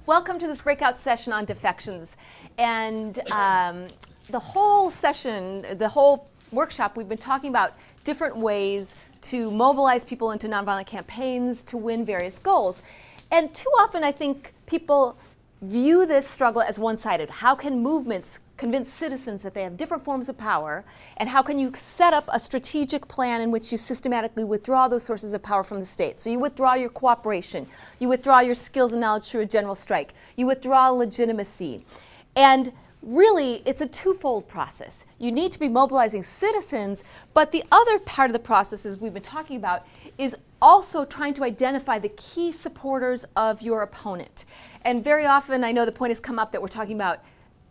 Welcome to this breakout session on defections. And the whole session, the whole workshop, we've been talking about different ways to mobilize people into nonviolent campaigns to win various goals. And too often I think people view this struggle as one-sided. How can movements convince citizens that they have different forms of power, and how can you set up a strategic plan in which you systematically withdraw those sources of power from the state? So you withdraw your cooperation, you withdraw your skills and knowledge through a general strike, you withdraw legitimacy. And really, it's a twofold process. You need to be mobilizing citizens, but the other part of the process, as we've been talking about, is also trying to identify the key supporters of your opponent. And very often, I know the point has come up that we're talking about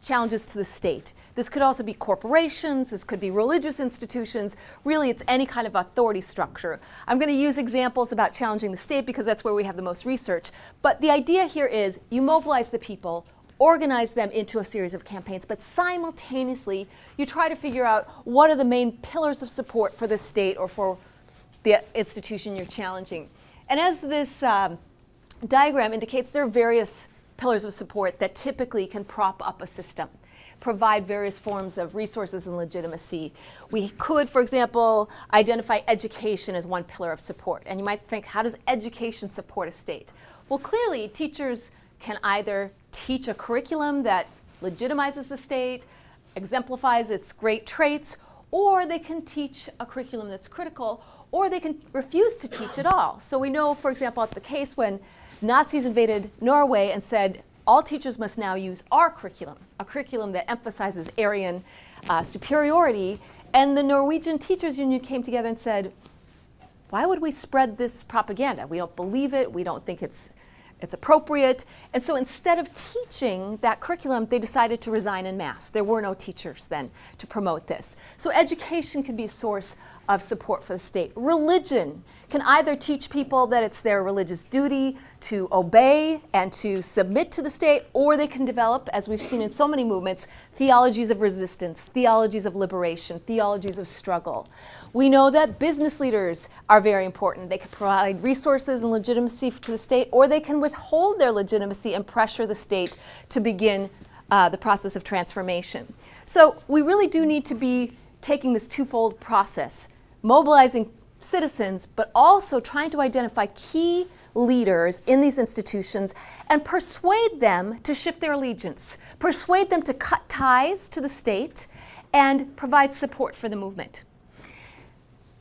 challenges to the state. This could also be corporations, this could be religious institutions. Really, it's any kind of authority structure. I'm going to use examples about challenging the state because that's where we have the most research. But the idea here is you mobilize the people, organize them into a series of campaigns, but simultaneously you try to figure out what are the main pillars of support for the state or for the institution you're challenging. And as this diagram indicates, there are various pillars of support that typically can prop up a system, provide various forms of resources and legitimacy. We could, for example, identify education as one pillar of support. And you might think, how does education support a state? Well, clearly, teachers can either teach a curriculum that legitimizes the state, exemplifies its great traits, or they can teach a curriculum that's critical, or they can refuse to teach at all. So we know, for example, at the case when Nazis invaded Norway and said, all teachers must now use our curriculum, a curriculum that emphasizes Aryan superiority. And the Norwegian Teachers Union came together and said, why would we spread this propaganda? We don't believe it. We don't think it's appropriate. And so instead of teaching that curriculum, they decided to resign en masse. There were no teachers then to promote this. So education can be a source of support for the state. Religion can either teach people that it's their religious duty to obey and to submit to the state, or they can develop, as we've seen in so many movements, theologies of resistance, theologies of liberation, theologies of struggle. We know that business leaders are very important. They can provide resources and legitimacy to the state, or they can withhold their legitimacy and pressure the state to begin the process of transformation. So we really do need to be taking this twofold process, mobilizing citizens, but also trying to identify key leaders in these institutions and persuade them to shift their allegiance, persuade them to cut ties to the state and provide support for the movement.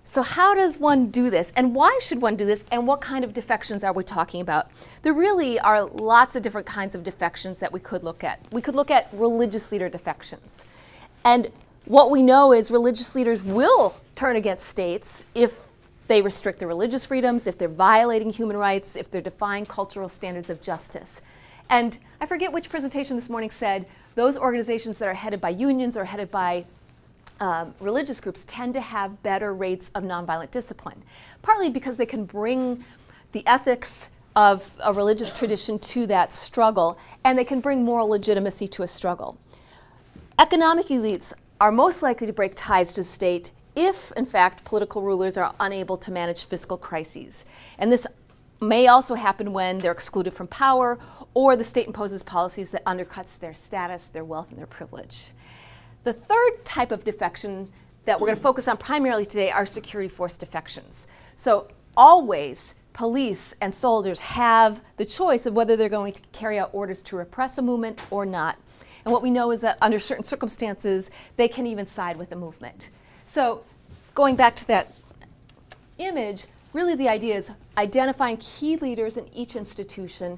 So how does one do this, and why should one do this, and what kind of defections are we talking about? There really are lots of different kinds of defections that we could look at. We could look at religious leader defections. And what we know is religious leaders will turn against states if they restrict their religious freedoms, if they're violating human rights, if they're defying cultural standards of justice. And I forget which presentation this morning said those organizations that are headed by unions or headed by religious groups tend to have better rates of nonviolent discipline, partly because they can bring the ethics of a religious tradition to that struggle, and they can bring moral legitimacy to a struggle. Economic elites are most likely to break ties to the state if, in fact, political rulers are unable to manage fiscal crises. And this may also happen when they're excluded from power or the state imposes policies that undercuts their status, their wealth, and their privilege. The third type of defection that we're going to focus on primarily today are security force defections. So always, police and soldiers have the choice of whether they're going to carry out orders to repress a movement or not. And what we know is that under certain circumstances, they can even side with the movement. So going back to that image, really the idea is identifying key leaders in each institution,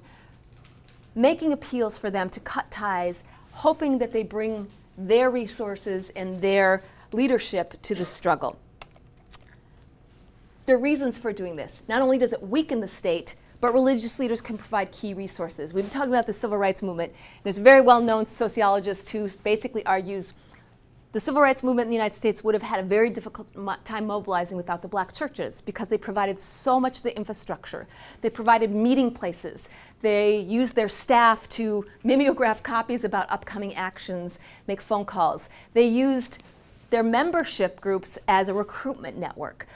making appeals for them to cut ties, hoping that they bring their resources and their leadership to the struggle. There are reasons for doing this. Not only does it weaken the state, but religious leaders can provide key resources. We've been talking about the civil rights movement. There's a very well-known sociologist who basically argues the civil rights movement in the United States would have had a very difficult time mobilizing without the black churches because they provided so much of the infrastructure. They provided meeting places. They used their staff to mimeograph copies about upcoming actions, make phone calls. They used their membership groups as a recruitment network.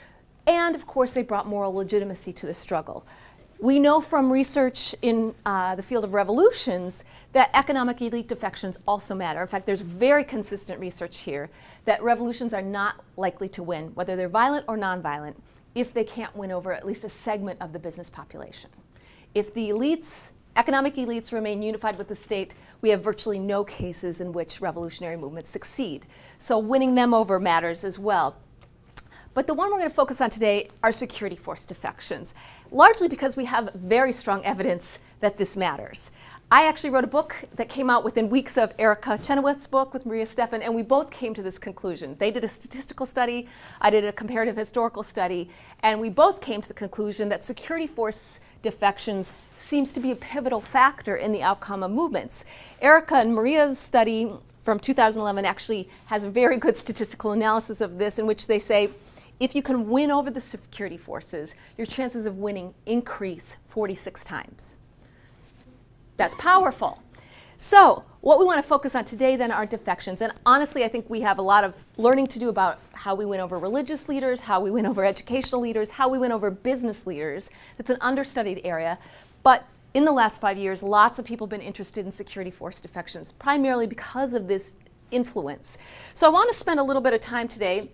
And of course, they brought moral legitimacy to the struggle. We know from research in the field of revolutions that economic elite defections also matter. In fact, there's very consistent research here that revolutions are not likely to win, whether they're violent or nonviolent, if they can't win over at least a segment of the business population. If the elites, economic elites, remain unified with the state, we have virtually no cases in which revolutionary movements succeed. So winning them over matters as well. But the one we're going to focus on today are security force defections, largely because we have very strong evidence that this matters. I actually wrote a book that came out within weeks of Erica Chenoweth's book with Maria Stephan, and we both came to this conclusion. They did a statistical study, I did a comparative historical study, and we both came to the conclusion that security force defections seems to be a pivotal factor in the outcome of movements. Erica and Maria's study from 2011 actually has a very good statistical analysis of this, in which they say, if you can win over the security forces, your chances of winning increase 46 times. That's powerful. So what we want to focus on today then are defections. And honestly, I think we have a lot of learning to do about how we win over religious leaders, how we win over educational leaders, how we win over business leaders. It's an understudied area. But in the last 5 years, lots of people have been interested in security force defections, primarily because of this influence. So I want to spend a little bit of time today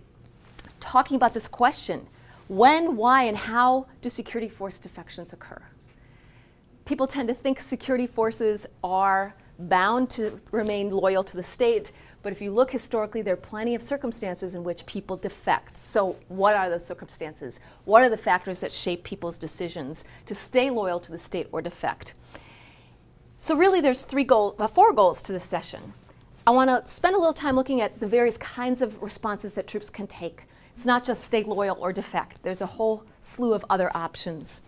talking about this question: when, why, and how do security force defections occur? People tend to think security forces are bound to remain loyal to the state, but if you look historically, there are plenty of circumstances in which people defect. So what are those circumstances? What are the factors that shape people's decisions to stay loyal to the state or defect? So really there's four goals to this session. I want to spend a little time looking at the various kinds of responses that troops can take. It's not just stay loyal or defect. There's a whole slew of other options.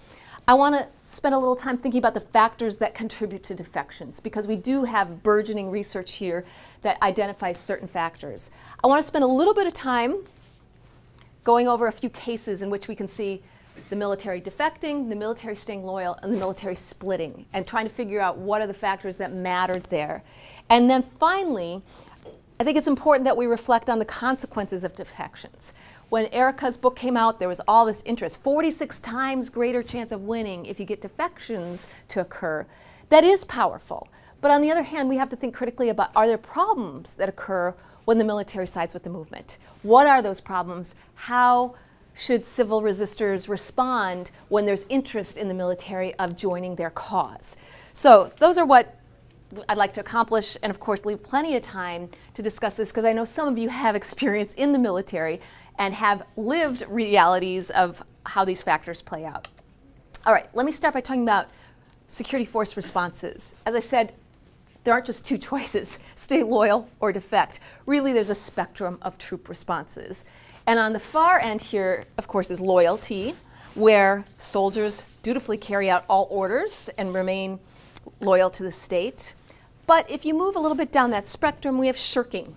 I want to spend a little time thinking about the factors that contribute to defections, because we do have burgeoning research here that identifies certain factors. I want to spend a little bit of time going over a few cases in which we can see the military defecting, the military staying loyal, and the military splitting, and trying to figure out what are the factors that mattered there. And then finally, I think it's important that we reflect on the consequences of defections. When Erica's book came out, there was all this interest. 46 times greater chance of winning if you get defections to occur. That is powerful. But on the other hand, we have to think critically about, are there problems that occur when the military sides with the movement? What are those problems? How should civil resistors respond when there's interest in the military of joining their cause? So those are what I'd like to accomplish, and of course leave plenty of time to discuss this, because I know some of you have experience in the military and have lived realities of how these factors play out. All right, let me start by talking about security force responses. As I said, there aren't just two choices, stay loyal or defect. Really, there's a spectrum of troop responses. And on the far end here, of course, is loyalty, where soldiers dutifully carry out all orders and remain loyal to the state. But if you move a little bit down that spectrum, we have shirking.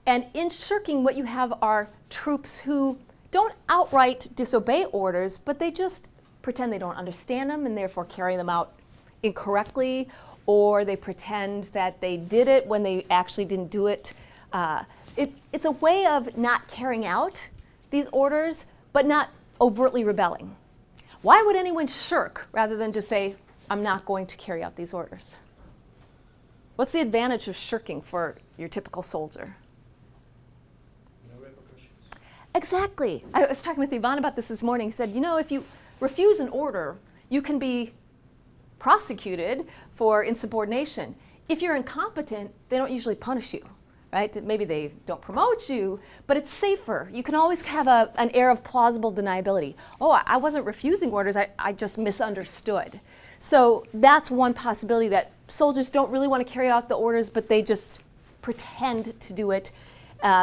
And in shirking, what you have are troops who don't outright disobey orders, but they just pretend they don't understand them and therefore carry them out incorrectly, or they pretend that they did it when they actually didn't do it. It's a way of not carrying out these orders, but not overtly rebelling. Why would anyone shirk rather than just say, I'm not going to carry out these orders? What's the advantage of shirking for your typical soldier? No repercussions. Exactly. I was talking with Yvonne about this morning. He said, you know, if you refuse an order, you can be prosecuted for insubordination. If you're incompetent, they don't usually punish you, right? Maybe they don't promote you, but it's safer. You can always have an air of plausible deniability. Oh, I wasn't refusing orders, I just misunderstood. So that's one possibility, that soldiers don't really want to carry out the orders, but they just pretend to do it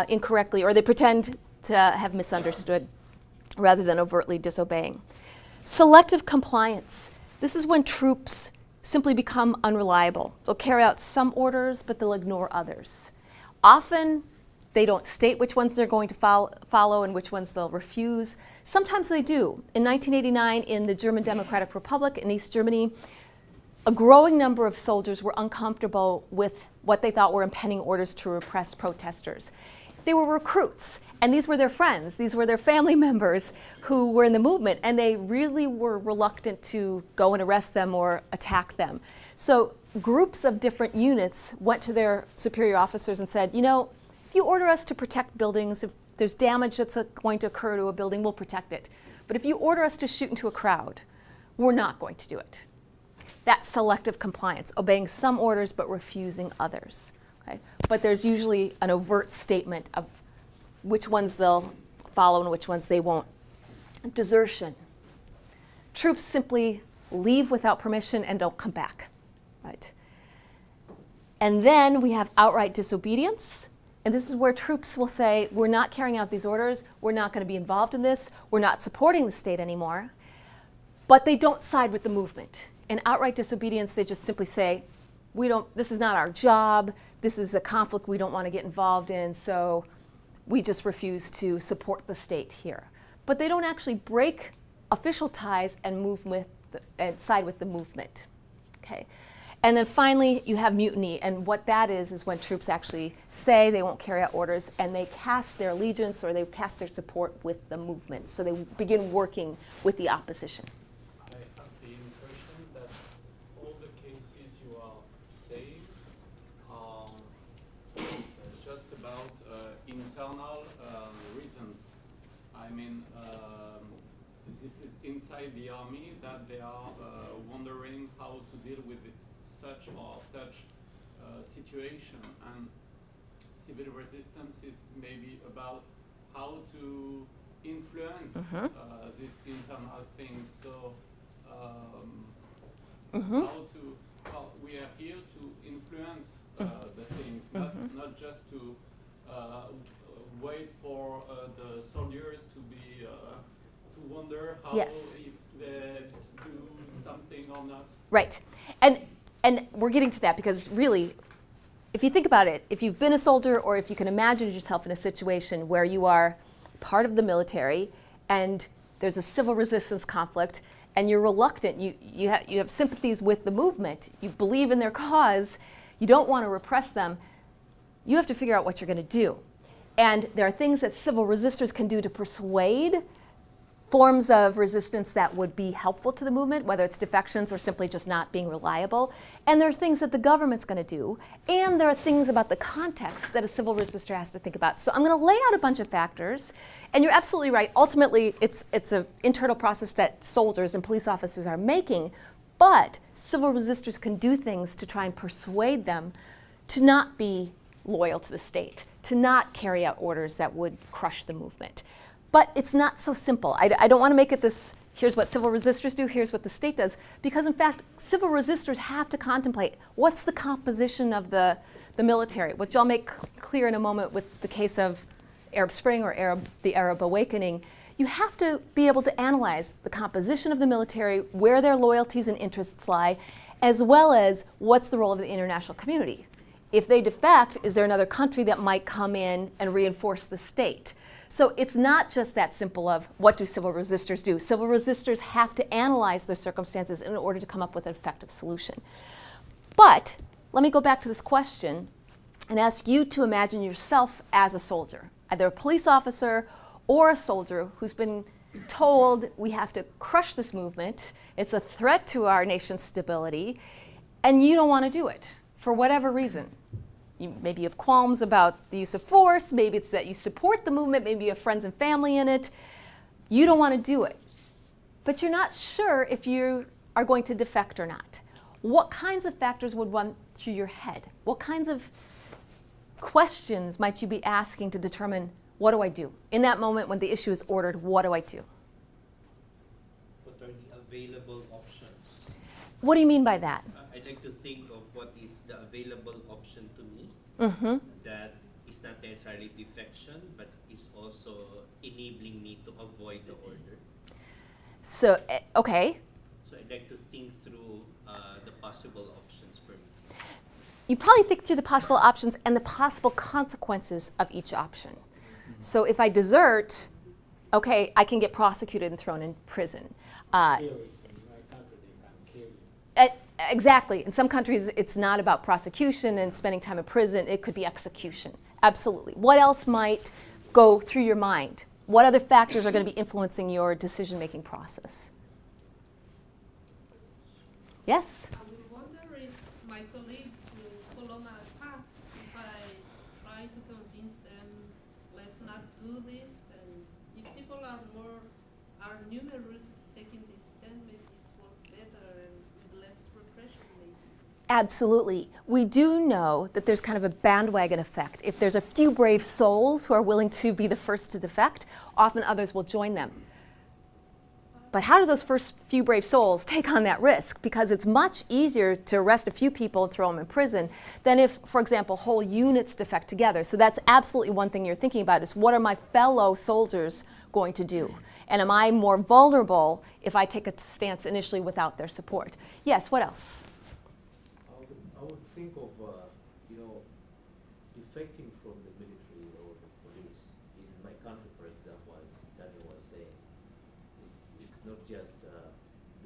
incorrectly, or they pretend to have misunderstood rather than overtly disobeying. Selective compliance. This is when troops simply become unreliable. They'll carry out some orders, but they'll ignore others. Often, they don't state which ones they're going to follow and which ones they'll refuse. Sometimes they do. In 1989, in the German Democratic Republic in East Germany, a growing number of soldiers were uncomfortable with what they thought were impending orders to repress protesters. they were recruits, and these were their friends, these were their family members who were in the movement, and they really were reluctant to go and arrest them or attack them. So groups of different units went to their superior officers and said, you know, if you order us to protect buildings, if there's damage that's going to occur to a building, we'll protect it. But if you order us to shoot into a crowd, we're not going to do it. That's selective compliance, obeying some orders but refusing others. Okay? But there's usually an overt statement of which ones they'll follow and which ones they won't. Desertion. Troops simply leave without permission and don't come back. Right? And then we have outright disobedience. And this is where troops will say, we're not carrying out these orders, we're not going to be involved in this, we're not supporting the state anymore. But they don't side with the movement. In outright disobedience, they just simply say, this is not our job, this is a conflict we don't want to get involved in, so we just refuse to support the state here. But they don't actually break official ties and and side with the movement. Okay? And then finally, you have mutiny, and what that is when troops actually say they won't carry out orders, and they cast their allegiance or they cast their support with the movement. So they begin working with the opposition. I have the impression that all the cases you are saying are just about internal reasons. I mean, this is inside the army that they are wondering how to deal with such or such situation, and civil resistance is maybe about how to influence these internal things. So how we are here to influence the things, not just to wait for the soldiers to be to wonder how Yes. if they do something or not. Right. And we're getting to that because really, if you think about it, if you've been a soldier or if you can imagine yourself in a situation where you are part of the military and there's a civil resistance conflict and you're reluctant, you have sympathies with the movement, you believe in their cause, you don't want to repress them, you have to figure out what you're going to do. And there are things that civil resistors can do to persuade forms of resistance that would be helpful to the movement, whether it's defections or simply just not being reliable. And there are things that the government's going to do. And there are things about the context that a civil resistor has to think about. So I'm going to lay out a bunch of factors. And you're absolutely right. Ultimately, it's an internal process that soldiers and police officers are making. But civil resistors can do things to try and persuade them to not be loyal to the state, to not carry out orders that would crush the movement. But it's not so simple. I don't want to make it this, here's what civil resistors do, here's what the state does. Because in fact, civil resistors have to contemplate what's the composition of the military, which I'll make clear in a moment with the case of Arab Spring or the Arab Awakening. You have to be able to analyze the composition of the military, where their loyalties and interests lie, as well as what's the role of the international community. If they defect, is there another country that might come in and reinforce the state? So it's not just that simple of what do civil resistors do. Civil resistors have to analyze the circumstances in order to come up with an effective solution. But let me go back to this question and ask you to imagine yourself as a soldier, either a police officer or a soldier who's been told we have to crush this movement, it's a threat to our nation's stability, and you don't want to do it for whatever reason. Maybe you have qualms about the use of force, maybe it's that you support the movement, maybe you have friends and family in it. You don't want to do it. But you're not sure if you are going to defect or not. What kinds of factors would run through your head? What kinds of questions might you be asking to determine what do I do? In that moment when the issue is ordered, what do I do? What are the available options? What do you mean by that? I'd like to think of what is the available option to me that is not necessarily defection, but is also enabling me to avoid the order. So, okay. So I'd like to think through the possible options for me. You probably think through the possible options and the possible consequences of each option. So if I desert, okay, I can get prosecuted and thrown in prison. Exactly. In some countries, it's not about prosecution and spending time in prison. It could be execution. Absolutely. What else might go through your mind? What other factors are going to be influencing your decision-making process? Yes? I would wonder if my colleagues will follow my path if I try to convince them, let's not do this, and if people are numerous taking this stand, maybe it works better and with less repression maybe. Absolutely. We do know that there's kind of a bandwagon effect. If there's a few brave souls who are willing to be the first to defect, often others will join them. But how do those first few brave souls take on that risk? Because it's much easier to arrest a few people and throw them in prison than if, for example, whole units defect together. So that's absolutely one thing you're thinking about is what are my fellow soldiers going to do? And am I more vulnerable if I take a stance initially without their support? Yes, what else? I would think of, defecting from the military or the police. In my country, for example, as Daniel was saying, it's not just,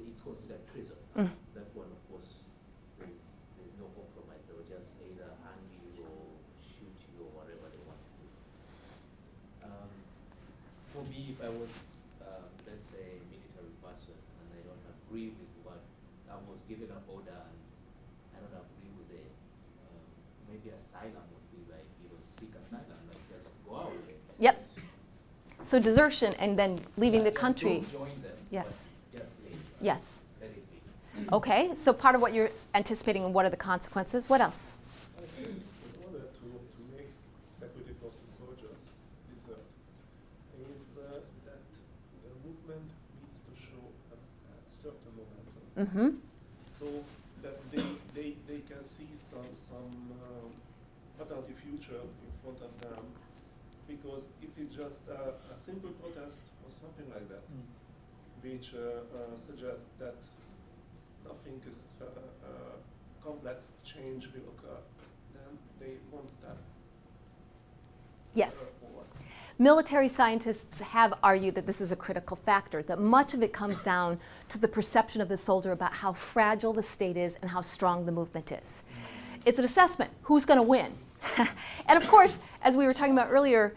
it's considered treason. That one, of course, there's no compromise. They will just either hang you or shoot you or whatever they want to do. For me, if I was, let's say, a military person and I don't agree with what I was given an order and I don't agree with it, maybe asylum would be like, seek asylum, like just go out there. Yep. So desertion and then leaving the Just country. don't join them. Yes. But just leave. Yes. Let it be. Okay, so part of what you're anticipating and what are the consequences? What else? I think in order to make security forces soldiers desert is that the movement needs to show a certain momentum. Mm-hmm. So that they can see some alternative future in front of them, because if it's just a simple protest or something like that, which suggests that nothing is complex change will occur, then they won't start. Yes. Forward. Military scientists have argued that this is a critical factor, that much of it comes down to the perception of the soldier about how fragile the state is and how strong the movement is. It's an assessment. Who's going to win? And of course, as we were talking about earlier,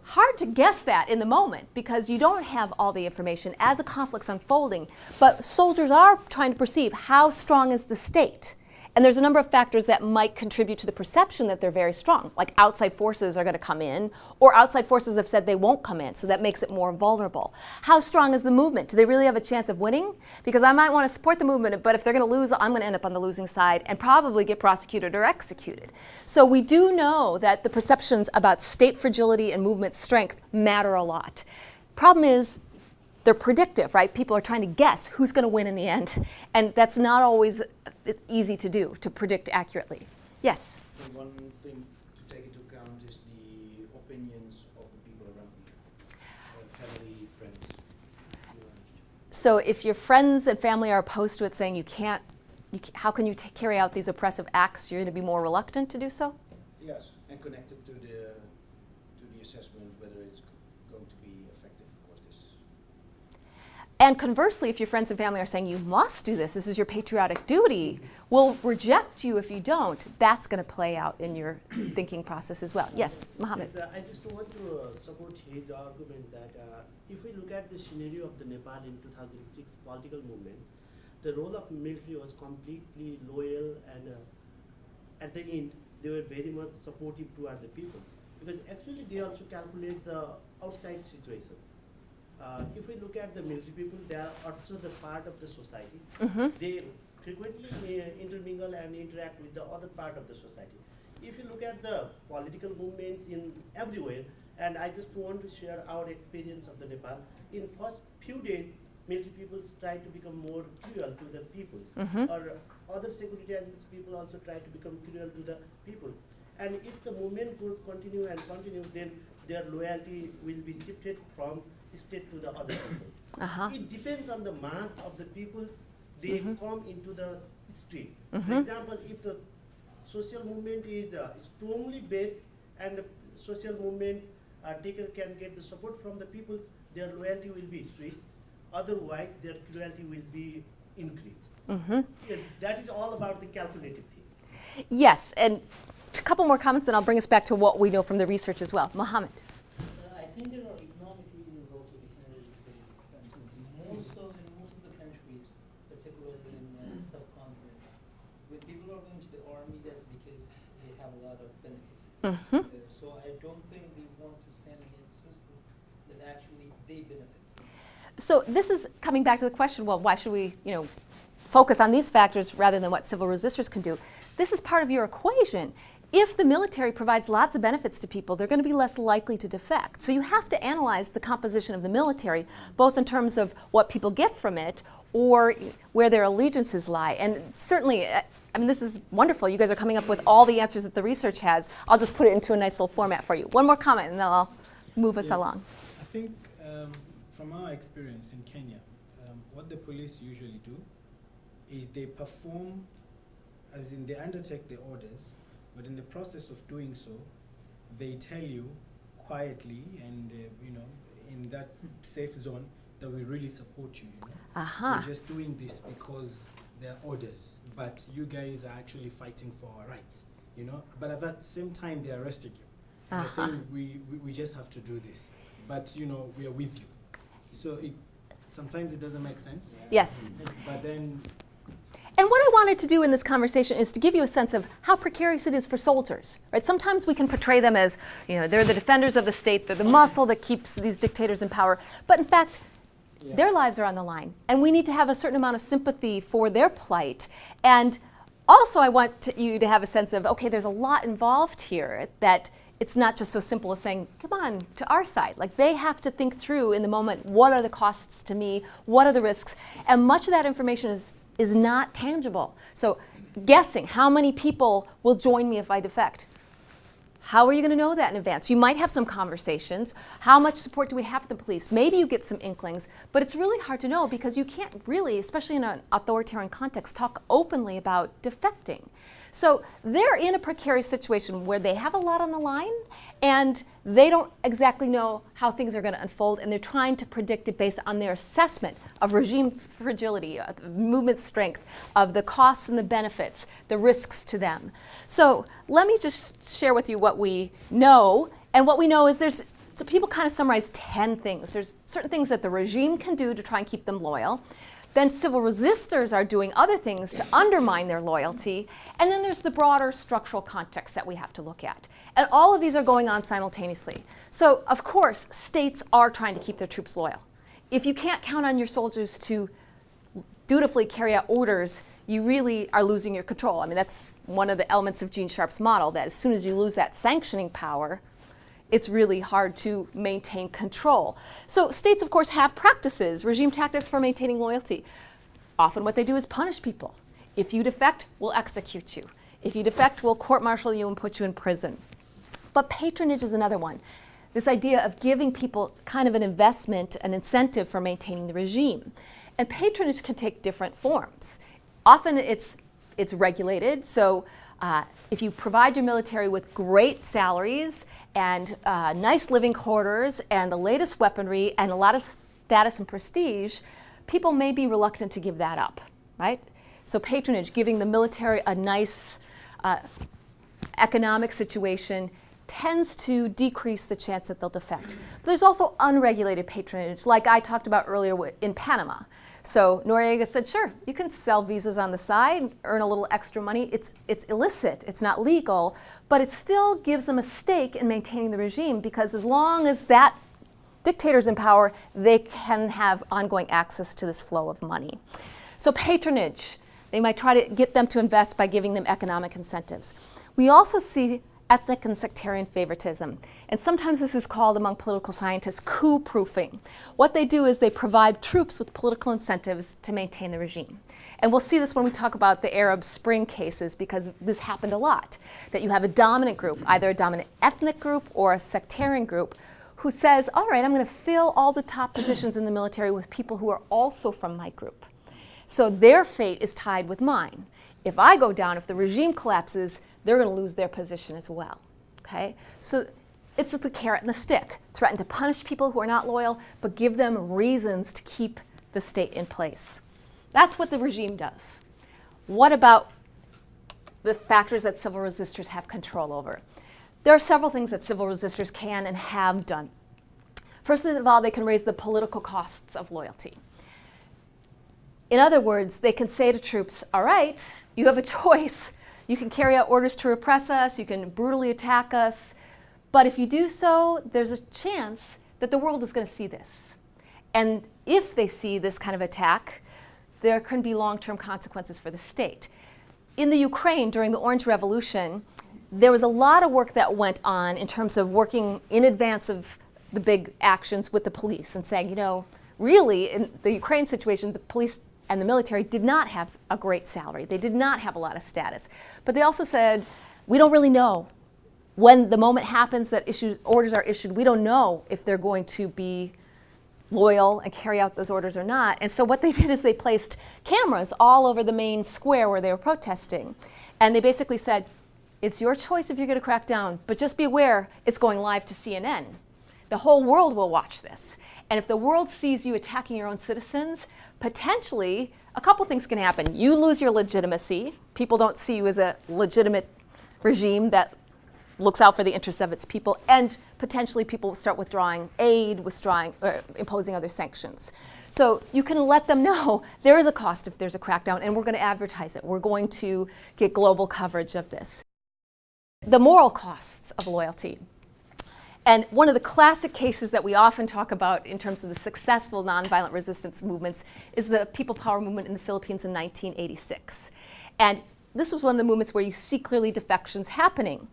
hard to guess that in the moment because you don't have all the information as a conflict's unfolding. But soldiers are trying to perceive how strong is the state. And there's a number of factors that might contribute to the perception that they're very strong, like outside forces are going to come in, or outside forces have said they won't come in, so that makes it more vulnerable. How strong is the movement? Do they really have a chance of winning? Because I might want to support the movement, but if they're going to lose, I'm going to end up on the losing side and probably get prosecuted or executed. So we do know that the perceptions about state fragility and movement strength matter a lot. Problem is, they're predictive, right? People are trying to guess who's going to win in the end, and that's not always easy to do, to predict accurately. Yes? One thing to take into account is the opinions of the people around you, family, friends. So if your friends and family are opposed to it, saying how can you carry out these oppressive acts, you're going to be more reluctant to do so? Yes, and connected to the assessment whether it's going to be effective, of course. And conversely, if your friends and family are saying you must do this is your patriotic duty, will reject you if you don't, that's going to play out in your thinking process as well. Yes, Mohammed. Yes, I just want to support his argument that if we look at the scenario of the Nepal in 2006 political movements, the role of military was completely loyal, and at the end they were very much supportive toward the peoples, because actually they also calculate the outside situations. If we look at the military people, they are also the part of the society. They frequently intermingle and interact with the other part of the society. If you look at the political movements in everywhere, and I just want to share our experience of the Nepal. In first few days, military people try to become more cruel to the peoples, or other security agency people also try to become cruel to the peoples. And if the movement goes continue and continue, then their loyalty will be shifted from state to the other peoples. It depends on the mass of the peoples. They come into the street. For example, if the social movement is strongly based and the social movement can get the support from the peoples, their loyalty will be switched. Otherwise, their cruelty will be increased. That is all about the calculated things. Yes, and a couple more comments, and I'll bring us back to what we know from the research as well. Mohammed. I think there are economic reasons also behind it. For instance, in most of the countries, particularly in the subcontinent, when people are going to the army, that's because they have a lot of benefits. So I don't think they want to stand against a system that actually they benefit. So this is coming back to the question, well, why should we, focus on these factors rather than what civil resistors can do? This is part of your equation. If the military provides lots of benefits to people, they're going to be less likely to defect. So you have to analyze the composition of the military, both in terms of what people get from it or where their allegiances lie. And certainly, this is wonderful. You guys are coming up with all the answers that the research has. I'll just put it into a nice little format for you. One more comment, and then I'll move us along. I think from our experience in Kenya, what the police usually do is they perform, as in they undertake the orders, but in the process of doing so, they tell you quietly and in that safe zone that we really support you. We're just doing this because they're orders, but you guys are actually fighting for our rights. But at that same time, they're arresting you. And they're saying we just have to do this, but we are with you. So sometimes it doesn't make sense. Yes. But then. And what I wanted to do in this conversation is to give you a sense of how precarious it is for soldiers, right? Sometimes we can portray them as, they're the defenders of the state, they're the muscle that keeps these dictators in power. But in fact, their lives are on the line. And we need to have a certain amount of sympathy for their plight. And also I want you to have a sense of, okay, there's a lot involved here, that it's not just so simple as saying, come on, to our side. Like, they have to think through in the moment, what are the costs to me? What are the risks? And much of that information is not tangible. So guessing how many people will join me if I defect. How are you going to know that in advance? You might have some conversations. How much support do we have from the police? Maybe you get some inklings, but it's really hard to know because you can't really, especially in an authoritarian context, talk openly about defecting. So they're in a precarious situation where they have a lot on the line and they don't exactly know how things are going to unfold, and they're trying to predict it based on their assessment of regime fragility, of movement strength, of the costs and the benefits, the risks to them. So let me just share with you what we know. And what we know is so people kind of summarize 10 things. There's certain things that the regime can do to try and keep them loyal. Then civil resistors are doing other things to undermine their loyalty. And then there's the broader structural context that we have to look at. And all of these are going on simultaneously. So, of course, states are trying to keep their troops loyal. If you can't count on your soldiers to dutifully carry out orders, you really are losing your control. That's one of the elements of Gene Sharp's model, that as soon as you lose that sanctioning power, it's really hard to maintain control. So states, of course, have practices, regime tactics for maintaining loyalty. Often what they do is punish people. If you defect, we'll execute you. If you defect, we'll court-martial you and put you in prison. But patronage is another one. This idea of giving people kind of an investment, an incentive for maintaining the regime. And patronage can take different forms. Often it's regulated, so if you provide your military with great salaries and nice living quarters and the latest weaponry and a lot of status and prestige, people may be reluctant to give that up, right? So patronage, giving the military a nice economic situation, tends to decrease the chance that they'll defect. But there's also unregulated patronage, like I talked about earlier in Panama. So Noriega said, sure, you can sell visas on the side, earn a little extra money. It's illicit, it's not legal, but it still gives them a stake in maintaining the regime, because as long as that dictator's in power, they can have ongoing access to this flow of money. So patronage, they might try to get them to invest by giving them economic incentives. We also see ethnic and sectarian favoritism. And sometimes this is called, among political scientists, coup-proofing. What they do is they provide troops with political incentives to maintain the regime. And we'll see this when we talk about the Arab Spring cases, because this happened a lot, that you have a dominant group, either a dominant ethnic group or a sectarian group, who says, all right, I'm going to fill all the top positions in the military with people who are also from my group. So their fate is tied with mine. If I go down, if the regime collapses, they're going to lose their position as well, okay? So it's the carrot and the stick. Threaten to punish people who are not loyal, but give them reasons to keep the state in place. That's what the regime does. What about the factors that civil resistors have control over. There are several things that civil resistors can and have done. First of all, they can raise the political costs of loyalty. In other words, they can say to troops, all right, you have a choice. You can carry out orders to repress us, you can brutally attack us, but if you do so, there's a chance that the world is going to see this. And if they see this kind of attack, there can be long-term consequences for the state. In the Ukraine, during the Orange Revolution, there was a lot of work that went on in terms of working in advance of the big actions with the police and saying, you know, really, in the Ukraine situation, the police and the military did not have a great salary. They did not have a lot of status. But they also said, we don't really know. When the moment happens that orders are issued, we don't know if they're going to be loyal and carry out those orders or not. And so what they did is they placed cameras all over the main square where they were protesting. And they basically said, it's your choice if you're going to crack down, but just be aware it's going live to CNN. The whole world will watch this. And if the world sees you attacking your own citizens, potentially a couple things can happen. You lose your legitimacy. People don't see you as a legitimate regime that looks out for the interests of its people, and potentially people will start withdrawing aid, imposing other sanctions. So you can let them know there is a cost if there's a crackdown, and we're going to advertise it. We're going to get global coverage of this. The moral costs of loyalty. And one of the classic cases that we often talk about in terms of the successful nonviolent resistance movements is the People Power movement in the Philippines in 1986. And this was one of the movements where you see clearly defections happening.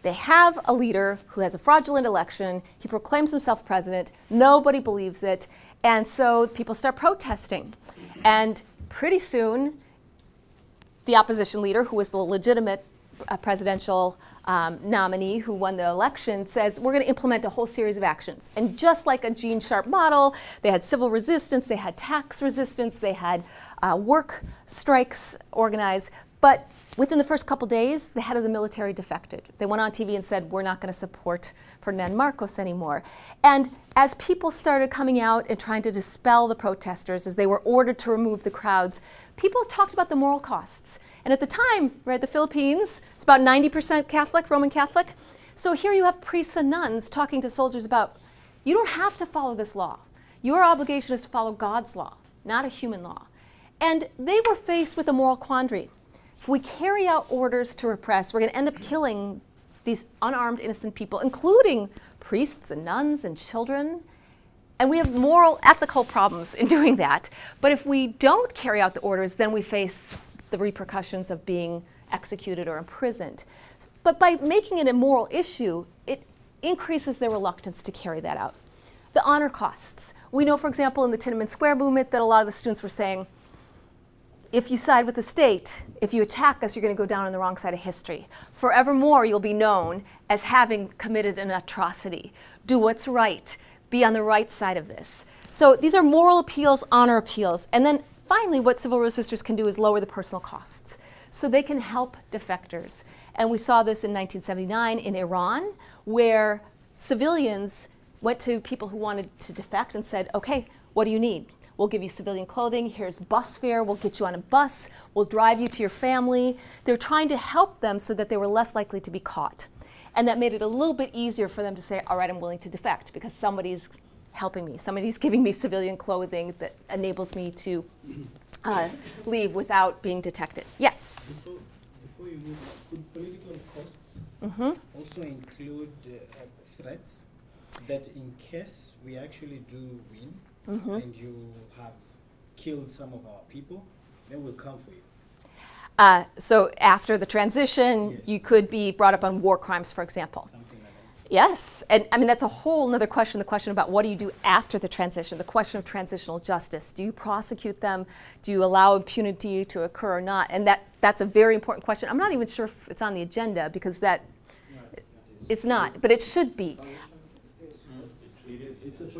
They have a leader who has a fraudulent election. He proclaims himself president. Nobody believes it. And so people start protesting. And pretty soon, the opposition leader, who was the legitimate presidential nominee who won the election, says, we're going to implement a whole series of actions. And just like a Gene Sharp model, they had civil resistance, they had tax resistance, they had work strikes organized. But within the first couple days, the head of the military defected. They went on TV and said, we're not going to support Ferdinand Marcos anymore. And as people started coming out and trying to dispel the protesters, as they were ordered to remove the crowds, people talked about the moral costs. And at the time, right, the Philippines, it's about 90% Catholic, Roman Catholic. So here you have priests and nuns talking to soldiers about, you don't have to follow this law. Your obligation is to follow God's law, not a human law. And they were faced with a moral quandary. If we carry out orders to repress, we're going to end up killing these unarmed, innocent people, including priests and nuns and children. And we have moral, ethical problems in doing that. But if we don't carry out the orders, then we face the repercussions of being executed or imprisoned. But by making it a moral issue, it increases their reluctance to carry that out. The honor costs. We know, for example, in the Tiananmen Square movement that a lot of the students were saying, if you side with the state, if you attack us, you're going to go down on the wrong side of history. Forevermore, you'll be known as having committed an atrocity. Do what's right. Be on the right side of this. So these are moral appeals, honor appeals. And then finally, what civil resistors can do is lower the personal costs. So they can help defectors. And we saw this in 1979 in Iran, where civilians went to people who wanted to defect and said, okay, what do you need? We'll give you civilian clothing. Here's bus fare. We'll get you on a bus. We'll drive you to your family. They're trying to help them so that they were less likely to be caught. And that made it a little bit easier for them to say, all right, I'm willing to defect because somebody's helping me. Somebody's giving me civilian clothing that enables me to leave without being detected. Yes? Before you move, could political costs also include threats that in case we actually do win, and you have killed some of our people, then we'll come for you? So after the transition, Yes. you could be brought up on war crimes, for example. Something like that. Yes, and I mean, that's a whole other question, the question about what do you do after the transition, the question of transitional justice. Do you prosecute them? Do you allow impunity to occur or not? And that's a very important question. I'm not even sure if it's on the agenda because it's not, but it should be.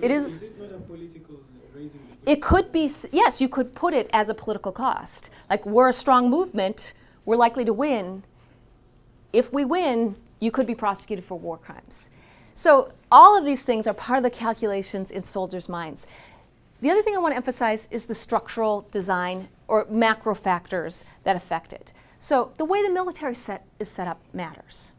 It is. Is it not a political raising? It could be, yes, you could put it as a political cost. Like, we're a strong movement, we're likely to win. If we win, you could be prosecuted for war crimes. So all of these things are part of the calculations in soldiers' minds. The other thing I want to emphasize is the structural design or macro factors that affect it. So the way the military is set up matters.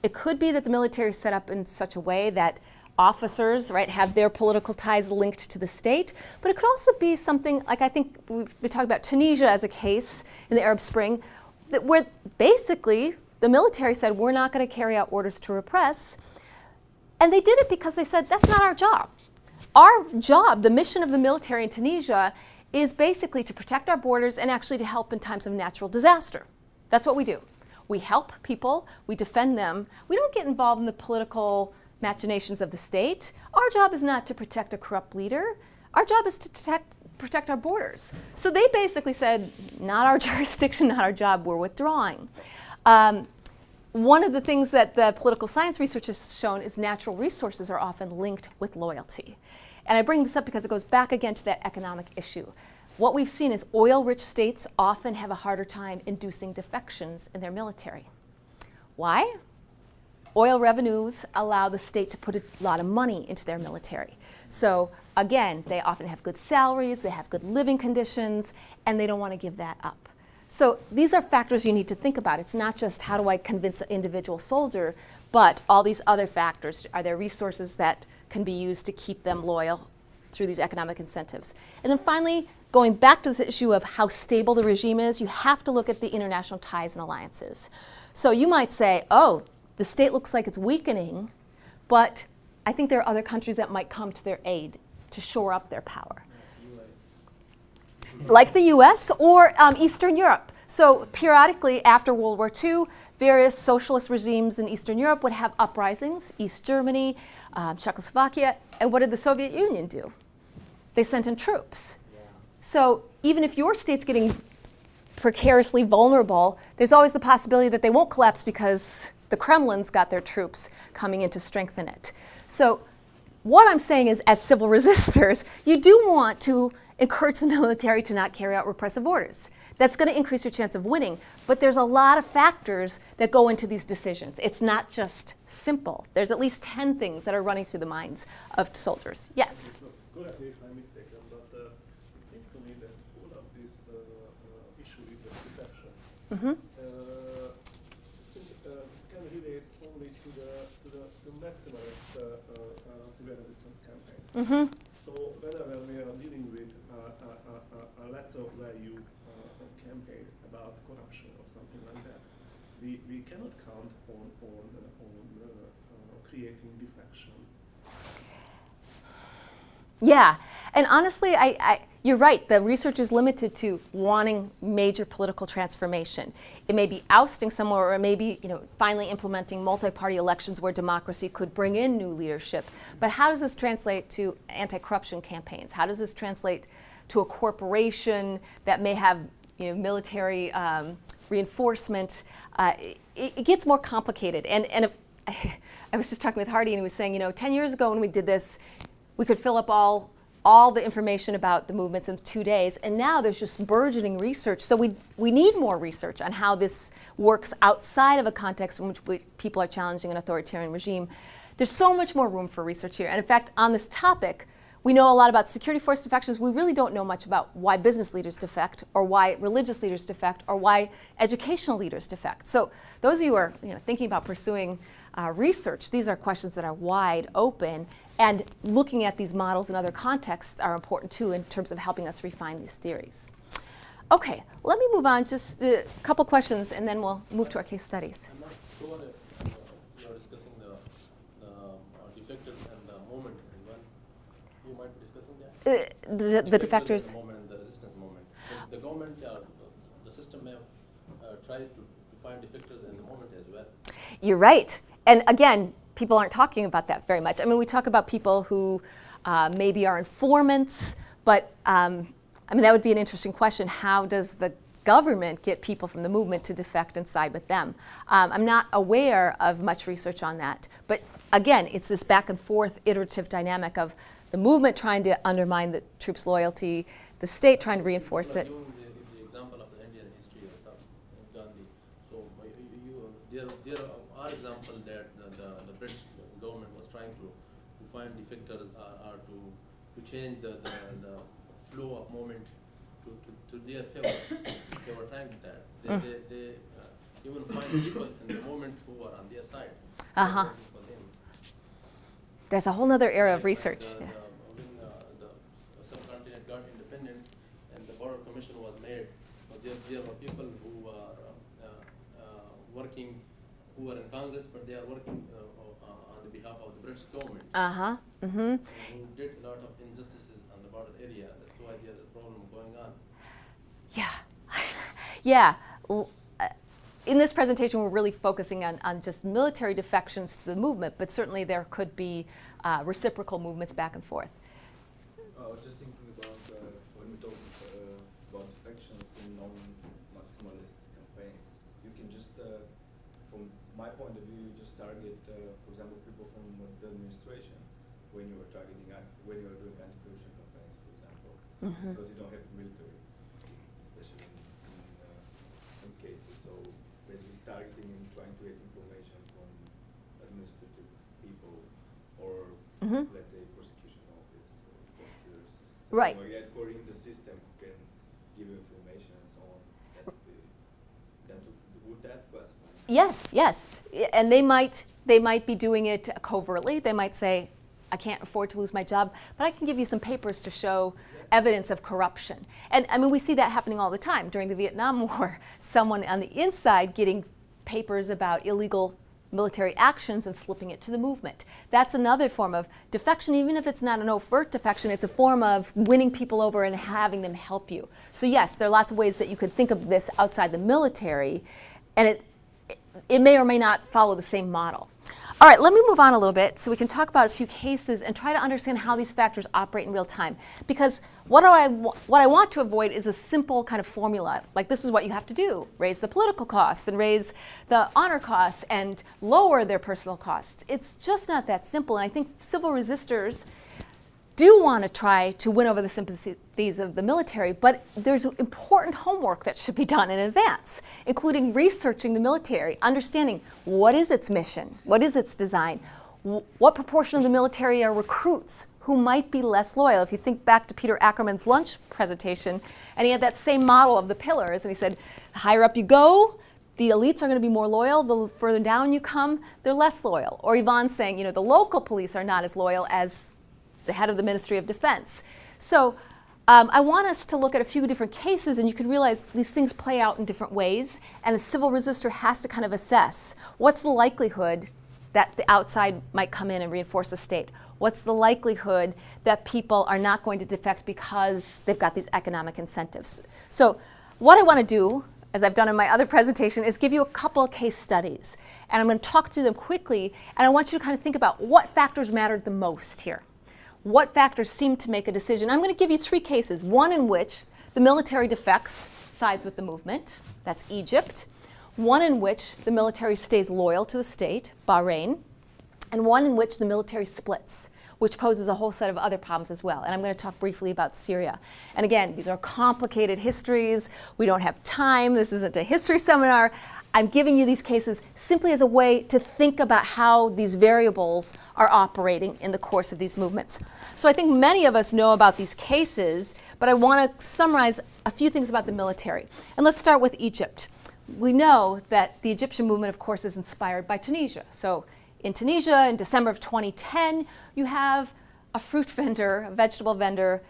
It could be that the military is set up in such a way that officers, right, have their political ties linked to the state, but it could also be something like, I think we've been talking about Tunisia as a case in the Arab Spring, that where basically the military said, we're not going to carry out orders to repress, and they did it because they said, that's not our job. Our job, the mission of the military in Tunisia, is basically to protect our borders and actually to help in times of natural disaster. That's what we do. We help people, we defend them. We don't get involved in the political machinations of the state. Our job is not to protect a corrupt leader. Our job is to protect our borders. So they basically said, not our jurisdiction, not our job, we're withdrawing. One of the things that the political science research has shown is natural resources are often linked with loyalty. And I bring this up because it goes back again to that economic issue. What we've seen is oil-rich states often have a harder time inducing defections in their military. Why? Oil revenues allow the state to put a lot of money into their military. So again, they often have good salaries, they have good living conditions, and they don't want to give that up. So these are factors you need to think about. It's not just how do I convince an individual soldier, but all these other factors. Are there resources that can be used to keep them loyal through these economic incentives? And then finally, going back to this issue of how stable the regime is, you have to look at the international ties and alliances. So you might say, oh, the state looks like it's weakening, but I think there are other countries that might come to their aid to shore up their power. Like the US or Eastern Europe. So periodically after World War II, various socialist regimes in Eastern Europe would have uprisings, East Germany, Czechoslovakia, and what did the Soviet Union do? They sent in troops. So even if your state's getting precariously vulnerable, there's always the possibility that they won't collapse because the Kremlin's got their troops coming in to strengthen it. So what I'm saying is, as civil resistors, you do want to encourage the military to not carry out repressive orders. That's going to increase your chance of winning, but there's a lot of factors that go into these decisions. It's not just simple. There's at least 10 things that are running through the minds of soldiers. Yes? Correct me if I'm mistaken, but it seems to me that all of this issue with the defection can relate only to the maximalist civil resistance campaign. So whenever we are dealing with a lesser value campaign about corruption or something like that, we cannot count on creating defection. Yeah, and honestly, you're right. The research is limited to wanting major political transformation. It may be ousting someone, or it may be, finally implementing multi-party elections where democracy could bring in new leadership. But how does this translate to anti-corruption campaigns? How does this translate to a corporation that may have, military reinforcement? It gets more complicated. And if, I was just talking with Hardy, and he was saying, 10 years ago when we did this, we could fill up all the information about the movements in 2 days, and now there's just burgeoning research. So we need more research on how this works outside of a context in which people are challenging an authoritarian regime. There's so much more room for research here. And in fact, on this topic, we know a lot about security force defections. We really don't know much about why business leaders defect, or why religious leaders defect, or why educational leaders defect. So those of you who are thinking about pursuing research, these are questions that are wide open. And looking at these models in other contexts are important too in terms of helping us refine these theories. Okay, let me move on, just a couple questions, and then we'll move to our case studies. I'm not sure if you're discussing the defectors and the movement. You might be discussing that? The defectors? The movement and the resistance movement. The government, the system may have tried to find defectors in the movement as well. You're right. And again, people aren't talking about that very much. I mean, we talk about people who maybe are informants, but that would be an interesting question. How does the government get people from the movement to defect and side with them? I'm not aware of much research on that. But again, it's this back and forth iterative dynamic of the movement trying to undermine the troops' loyalty, the state trying to reinforce it. The example of the Indian history or stuff, Gandhi. So there are examples that the British government was trying to find defectors or to change the flow of movement to their favor. They were trying that. They even find people in the moment who are on their side. Uh-huh. For them. There's a whole other area of Like research. When the subcontinent got independence and the border commission was made, there were people who are working, who are in Congress, but they are working on the behalf of the British government. Uh-huh. Mm-hmm. And who did a lot of injustices on the border area. That's why there's a problem going on. Yeah. Yeah. In this presentation, we're really focusing on just military defections to the movement, but certainly there could be reciprocal movements back and forth. I was just thinking about when we talk about defections in non-maximalist campaigns. You can just, from my point of view, you just target, for example, people from the administration when you are targeting, when you are doing anti-corruption campaigns, for example, because you don't have military, especially in some cases. So basically targeting and trying to get information from administrative people or let's say prosecution office or prosecutors. Right. Like that, or in the system who can give you information and so on. Would that classify? Yes, yes. And they might be doing it covertly. They might say, I can't afford to lose my job, but I can give you some papers to show evidence of corruption. And I mean, we see that happening all the time. During the Vietnam War, someone on the inside getting papers about illegal military actions and slipping it to the movement. That's another form of defection. Even if it's not an overt defection, it's a form of winning people over and having them help you. So yes, there are lots of ways that you could think of this outside the military, and it may or may not follow the same model. All right, let me move on a little bit so we can talk about a few cases and try to understand how these factors operate in real time. Because what I want to avoid is a simple kind of formula, like this is what you have to do: raise the political costs and raise the honor costs and lower their personal costs. It's just not that simple, and I think civil resistors do want to try to win over the sympathies of the military, but there's important homework that should be done in advance, including researching the military, understanding what is its mission, what is its design, what proportion of the military are recruits who might be less loyal. If you think back to Peter Ackerman's lunch presentation, and he had that same model of the pillars, and he said, the higher up you go, the elites are going to be more loyal. The further down you come, they're less loyal. Or Yvonne saying, you know, the local police are not as loyal as the head of the Ministry of Defense. So I want us to look at a few different cases, and you can realize these things play out in different ways, and a civil resistor has to kind of assess what's the likelihood that the outside might come in and reinforce the state. What's the likelihood that people are not going to defect because they've got these economic incentives? So what I want to do, as I've done in my other presentation, is give you a couple of case studies. And I'm going to talk through them quickly, and I want you to kind of think about what factors mattered the most here. What factors seem to make a decision? I'm going to give you three cases. One in which the military defects, sides with the movement, that's Egypt. One in which the military stays loyal to the state, Bahrain. And one in which the military splits, which poses a whole set of other problems as well. And I'm going to talk briefly about Syria. And again, these are complicated histories. We don't have time. This isn't a history seminar. I'm giving you these cases simply as a way to think about how these variables are operating in the course of these movements. So I think many of us know about these cases, but I want to summarize a few things about the military. And let's start with Egypt. We know that the Egyptian movement, of course, is inspired by Tunisia. So in Tunisia, in December of 2010, you have a fruit vendor, a vegetable vendor,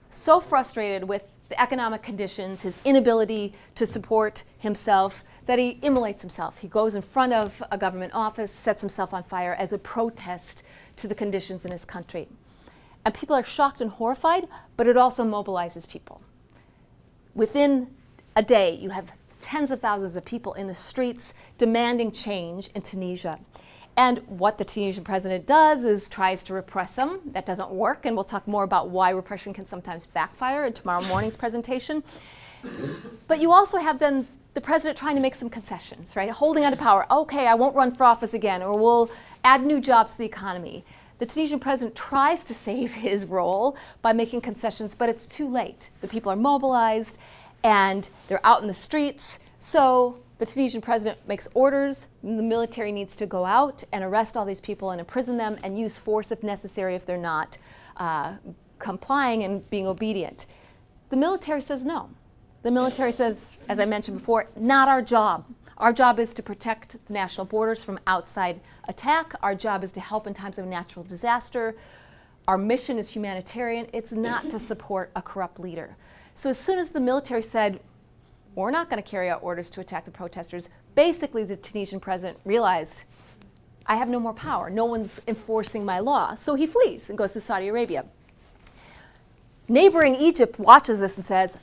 so frustrated with the economic conditions, his inability to support himself, that he immolates himself. He goes in front of a government office, sets himself on fire as a protest to the conditions in his country. And people are shocked and horrified, but it also mobilizes people. Within a day, you have tens of thousands of people in the streets demanding change in Tunisia. And what the Tunisian president does is tries to repress them. That doesn't work, and we'll talk more about why repression can sometimes backfire in tomorrow morning's presentation. But you also have then the president trying to make some concessions, right? Holding on to power. Okay, I won't run for office again, or we'll add new jobs to the economy. The Tunisian president tries to save his role by making concessions, but it's too late. The people are mobilized, and they're out in the streets. So the Tunisian president makes orders. The military needs to go out and arrest all these people and imprison them and use force if necessary if they're not complying and being obedient. The military says no. The military says, as I mentioned before, not our job. Our job is to protect the national borders from outside attack. Our job is to help in times of natural disaster. Our mission is humanitarian. It's not to support a corrupt leader. So as soon as the military said, we're not going to carry out orders to attack the protesters, basically the Tunisian president realized, I have no more power. No one's enforcing my law. So he flees and goes to Saudi Arabia. Neighboring Egypt watches this and says,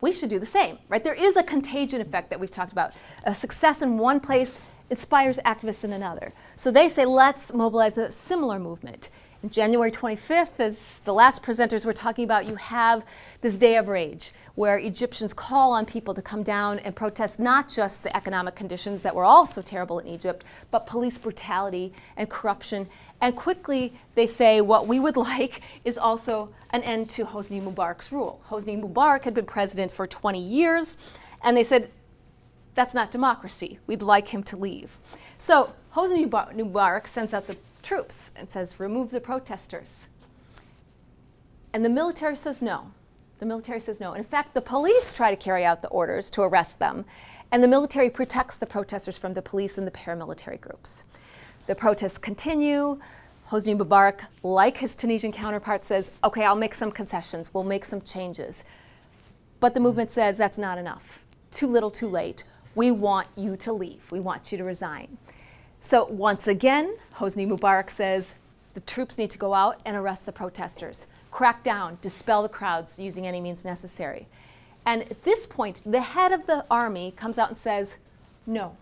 we should do the same, right? There is a contagion effect that we've talked about. A success in one place inspires activists in another. So they say, let's mobilize a similar movement. On January 25th, as the last presenters were talking about, you have this day of rage where Egyptians call on people to come down and protest not just the economic conditions that were also terrible in Egypt, but police brutality and corruption. And quickly they say what we would like is also an end to Hosni Mubarak's rule. Hosni Mubarak had been president for 20 years, and they said, that's not democracy. We'd like him to leave. So Hosni Mubarak sends out the troops and says, remove the protesters. And the military says no. The military says no. In fact, the police try to carry out the orders to arrest them, and the military protects the protesters from the police and the paramilitary groups. The protests continue. Hosni Mubarak, like his Tunisian counterpart, says, okay, I'll make some concessions. We'll make some changes. But the movement says that's not enough. Too little, too late. We want you to leave. We want you to resign. So once again, Hosni Mubarak says the troops need to go out and arrest the protesters, crack down, dispel the crowds using any means necessary. And at this point, the head of the army comes out and says, no,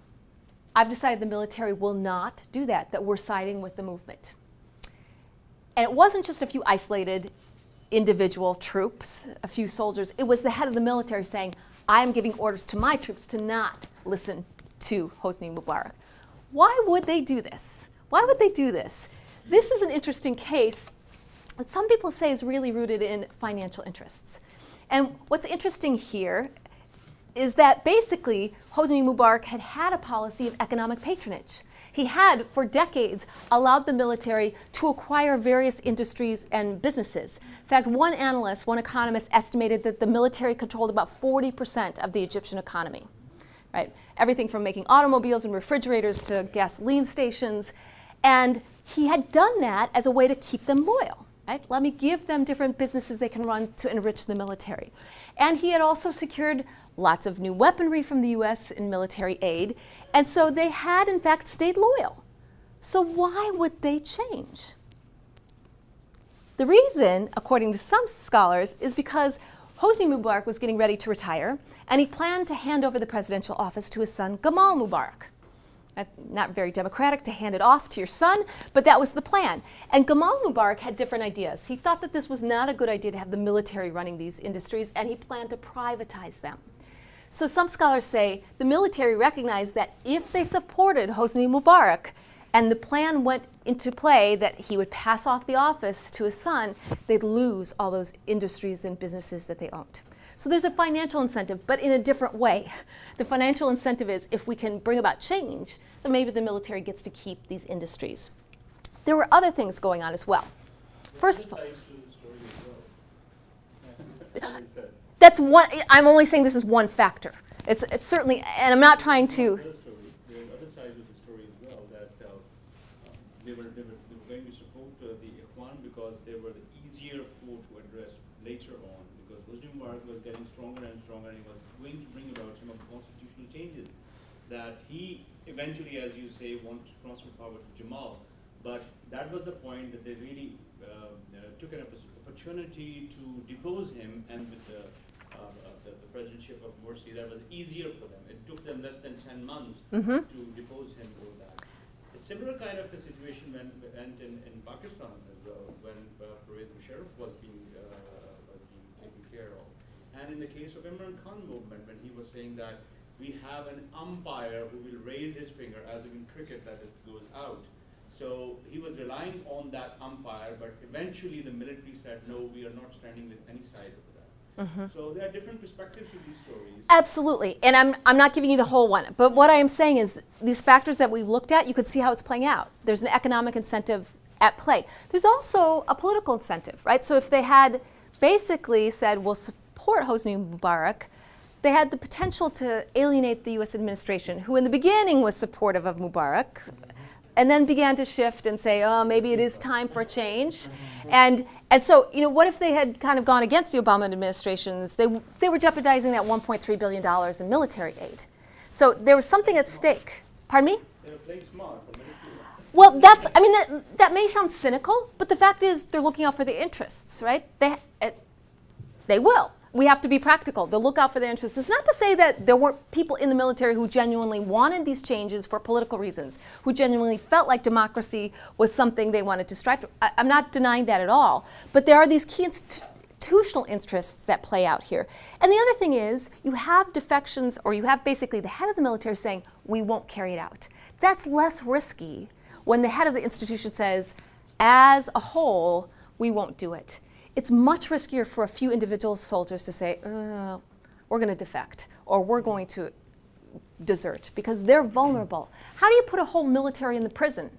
I've decided the military will not do that we're siding with the movement. And it wasn't just a few isolated individual troops, a few soldiers. It was the head of the military saying, I am giving orders to my troops to not listen to Hosni Mubarak. Why would they do this? Why would they do this? This is an interesting case that some people say is really rooted in financial interests. And what's interesting here is that basically Hosni Mubarak had had a policy of economic patronage. He had, for decades, allowed the military to acquire various industries and businesses. In fact, one analyst, one economist, estimated that the military controlled about 40% of the Egyptian economy. Right? Everything from making automobiles and refrigerators to gasoline stations. And he had done that as a way to keep them loyal. Right? Let me give them different businesses they can run to enrich the military. And he had also secured lots of new weaponry from the US in military aid. And so they had, in fact, stayed loyal. So why would they change? The reason, according to some scholars, is because Hosni Mubarak was getting ready to retire, and he planned to hand over the presidential office to his son, Gamal Mubarak. Not very democratic to hand it off to your son, but that was the plan. And Gamal Mubarak had different ideas. He thought that this was not a good idea to have the military running these industries, and he planned to privatize them. So some scholars say the military recognized that if they supported Hosni Mubarak, and the plan went into play that he would pass off the office to his son, they'd lose all those industries and businesses that they owned. So there's a financial incentive, but in a different way. The financial incentive is if we can bring about change, then maybe the military gets to keep these industries. There were other things going on as well. First of all, that's one, I'm only saying this is one factor. It's certainly, and I'm not trying to. They were going to support the Ikhwan because they were the easier foe to address later on, because Hosni Mubarak was getting stronger and stronger, and he was going to bring about some of the constitutional changes that he eventually, as you say, wanted to transfer power to Jamal. But that was the point that they really took an opportunity to depose him, and with the presidentship of Morsi, that was easier for them. It took them less than 10 months to depose him for that. A similar kind of a situation went in Pakistan as well, when Pervez Musharraf was being taken care of. And in the case of Imran Khan movement, when he was saying that we have an umpire who will raise his finger, as in cricket, that it goes out. So he was relying on that umpire, but eventually the military said, no, we are not standing with any side of that. So there are different perspectives to these stories. Absolutely, and I'm not giving you the whole one, but what I am saying is these factors that we've looked at, you could see how it's playing out. There's an economic incentive at play. There's also a political incentive, right? So if they had basically said, we'll support Hosni Mubarak, they had the potential to alienate the US administration, who in the beginning was supportive of Mubarak, and then began to shift and say, oh, maybe it is time for a change. And so, what if they had kind of gone against the Obama administrations? They were jeopardizing that $1.3 billion in military aid. So there was something at stake. Pardon me? They're playing smart. Well, that may sound cynical, but the fact is they're looking out for the interests, right? They will. We have to be practical. They'll look out for their interests. It's not to say that there weren't people in the military who genuinely wanted these changes for political reasons, who genuinely felt like democracy was something they wanted to strive for. I'm not denying that at all. But there are these key institutional interests that play out here. And the other thing is, you have defections, or you have basically the head of the military saying, we won't carry it out. That's less risky when the head of the institution says, as a whole, we won't do it. It's much riskier for a few individual soldiers to say, we're going to defect, or we're going to desert, because they're vulnerable. How do you put a whole military in the prison?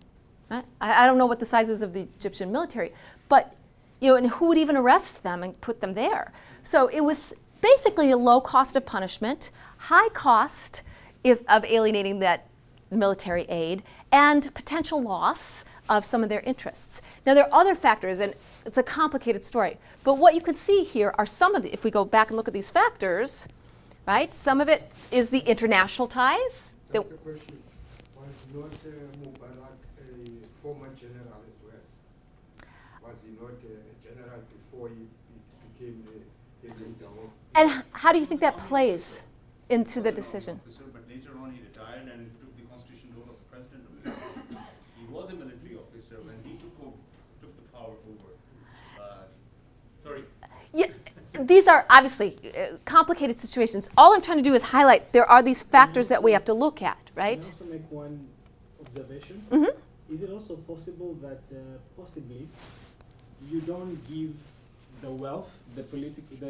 I don't know what the size is of the Egyptian military, but and who would even arrest them and put them there? So it was basically a low cost of punishment, high cost of alienating that military aid, and potential loss of some of their interests. Now, there are other factors, and it's a complicated story, but what you can see here are some of the, if we go back and look at these factors, right, some of it is the international ties. That's the question. Was not Mubarak a former general as well? Was he not a general before he became the minister of? And how do you think that plays into the decision? But later on he retired and took the constitutional role of the president of the country. He was a military officer when he took the power over. Sorry. Yeah, these are obviously complicated situations. All I'm trying to do is highlight there are these factors that we have to look at, right? Can I also make one observation? Mm-hmm. Is it also possible that possibly you don't give the wealth, the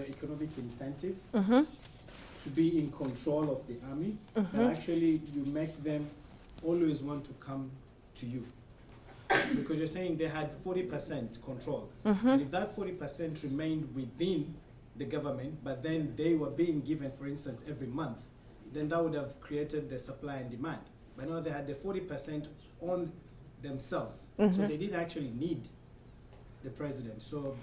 economic incentives to be in control of the army, but actually you make them always want to come to you? Because you're saying they had 40% control. And if that 40% remained within the government, but then they were being given, for instance, every month, then that would have created the supply and demand. But now they had the 40% on themselves. So they didn't actually need the president. So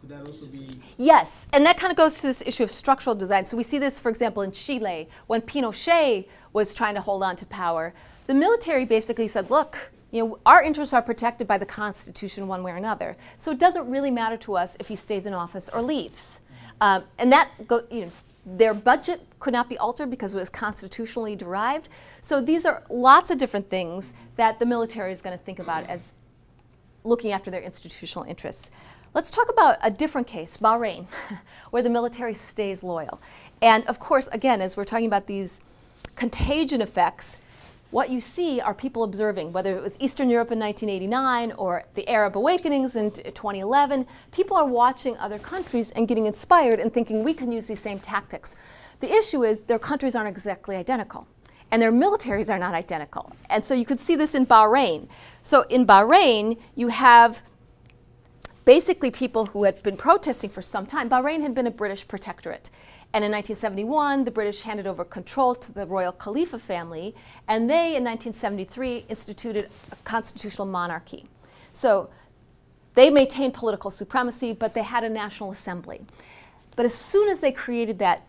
could that also be? Yes, and that kind of goes to this issue of structural design. So we see this, for example, in Chile, when Pinochet was trying to hold on to power. The military basically said, look, our interests are protected by the Constitution one way or another. So it doesn't really matter to us if he stays in office or leaves. And that, their budget could not be altered because it was constitutionally derived. So these are lots of different things that the military is going to think about as looking after their institutional interests. Let's talk about a different case, Bahrain, where the military stays loyal. And of course, again, as we're talking about these contagion effects, what you see are people observing, whether it was Eastern Europe in 1989 or the Arab awakenings in 2011, people are watching other countries and getting inspired and thinking we can use these same tactics. The issue is their countries aren't exactly identical, and their militaries are not identical. And so you could see this in Bahrain. So in Bahrain, you have basically people who had been protesting for some time. Bahrain had been a British protectorate. And in 1971, the British handed over control to the royal Khalifa family, and they, in 1973, instituted a constitutional monarchy. So they maintained political supremacy, but they had a national assembly. But as soon as they created that,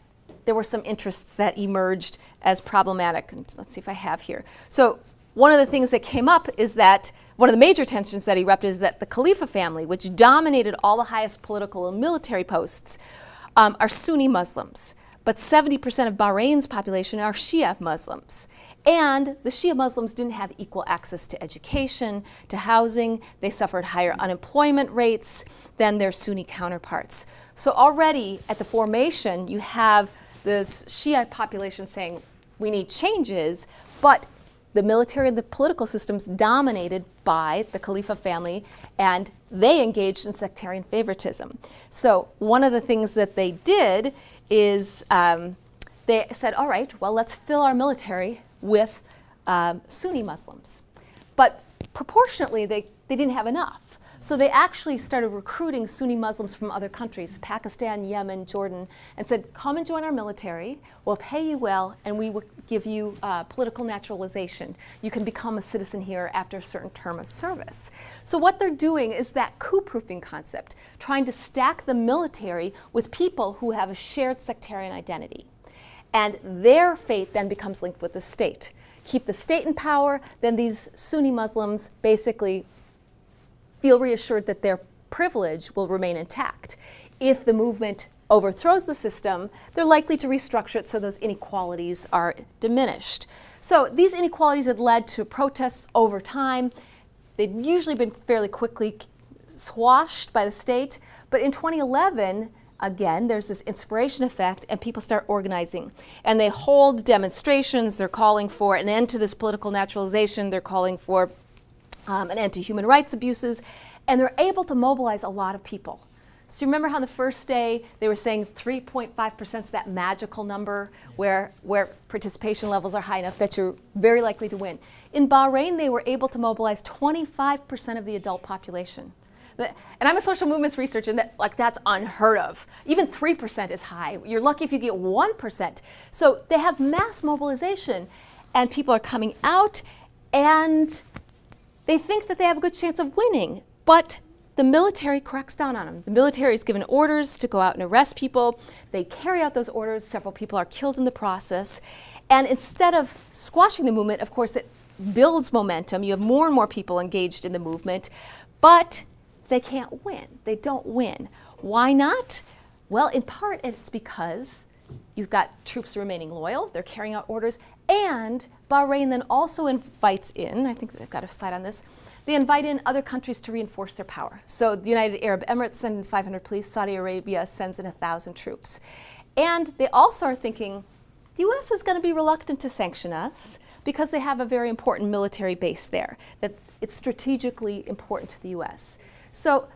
there were some interests that emerged as problematic. And let's see if I have here. So one of the things that came up is that one of the major tensions that erupted is that the Khalifa family, which dominated all the highest political and military posts, are Sunni Muslims, but 70% of Bahrain's population are Shia Muslims. And the Shia Muslims didn't have equal access to education, to housing. They suffered higher unemployment rates than their Sunni counterparts. So already at the formation, you have this Shia population saying, we need changes, but the military and the political systems dominated by the Khalifa family, and they engaged in sectarian favoritism. So one of the things that they did is they said, all right, well, let's fill our military with Sunni Muslims. But proportionately, they didn't have enough. So they actually started recruiting Sunni Muslims from other countries, Pakistan, Yemen, Jordan, and said, come and join our military, we'll pay you well, and we will give you political naturalization. You can become a citizen here after a certain term of service. So what they're doing is that coup-proofing concept, trying to stack the military with people who have a shared sectarian identity. And their fate then becomes linked with the state. Keep the state in power, then these Sunni Muslims basically feel reassured that their privilege will remain intact. If the movement overthrows the system, they're likely to restructure it so those inequalities are diminished. So these inequalities had led to protests over time. They'd usually been fairly quickly squashed by the state, but in 2011, again, there's this inspiration effect and people start organizing. And they hold demonstrations, they're calling for an end to this political naturalization, they're calling for an end to human rights abuses, and they're able to mobilize a lot of people. So you remember how the first day they were saying 3.5% is that magical number where participation levels are high enough that you're very likely to win. In Bahrain, they were able to mobilize 25% of the adult population. And I'm a social movements researcher, and that's unheard of. Even 3% is high. You're lucky if you get 1%. So they have mass mobilization, and people are coming out, and they think that they have a good chance of winning, but the military cracks down on them. The military is given orders to go out and arrest people. They carry out those orders. Several people are killed in the process. And instead of squashing the movement, of course, it builds momentum. You have more and more people engaged in the movement, but they can't win. They don't win. Why not? Well, in part, it's because you've got troops remaining loyal. They're carrying out orders. And Bahrain then also invites in, I think they've got a slide on this, they invite in other countries to reinforce their power. So the United Arab Emirates send in 500 police, Saudi Arabia sends in 1,000 troops. And they also are thinking, the US is going to be reluctant to sanction us because they have a very important military base there, that it's strategically important to the US. So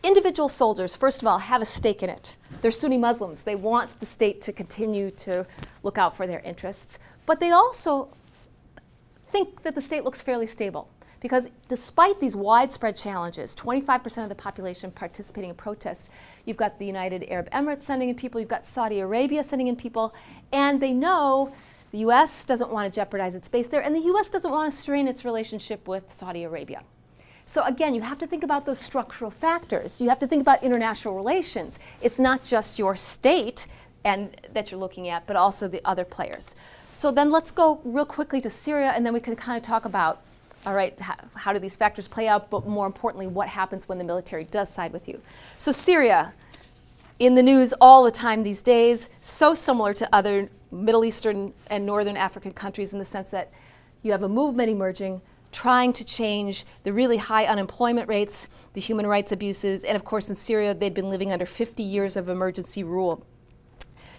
individual soldiers, first of all, have a stake in it. They're Sunni Muslims. They want the state to continue to look out for their interests. But they also think that the state looks fairly stable. Because despite these widespread challenges, 25% of the population participating in protests, you've got the United Arab Emirates sending in people, you've got Saudi Arabia sending in people, and they know the US doesn't want to jeopardize its base there, and the US doesn't want to strain its relationship with Saudi Arabia. So again, you have to think about those structural factors. You have to think about international relations. It's not just your state and that you're looking at, but also the other players. So then let's go real quickly to Syria, and then we can kind of talk about, all right, how do these factors play out, but more importantly, what happens when the military does side with you? So Syria, in the news all the time these days, so similar to other Middle Eastern and Northern African countries in the sense that you have a movement emerging trying to change the really high unemployment rates, the human rights abuses, and of course in Syria they'd been living under 50 years of emergency rule.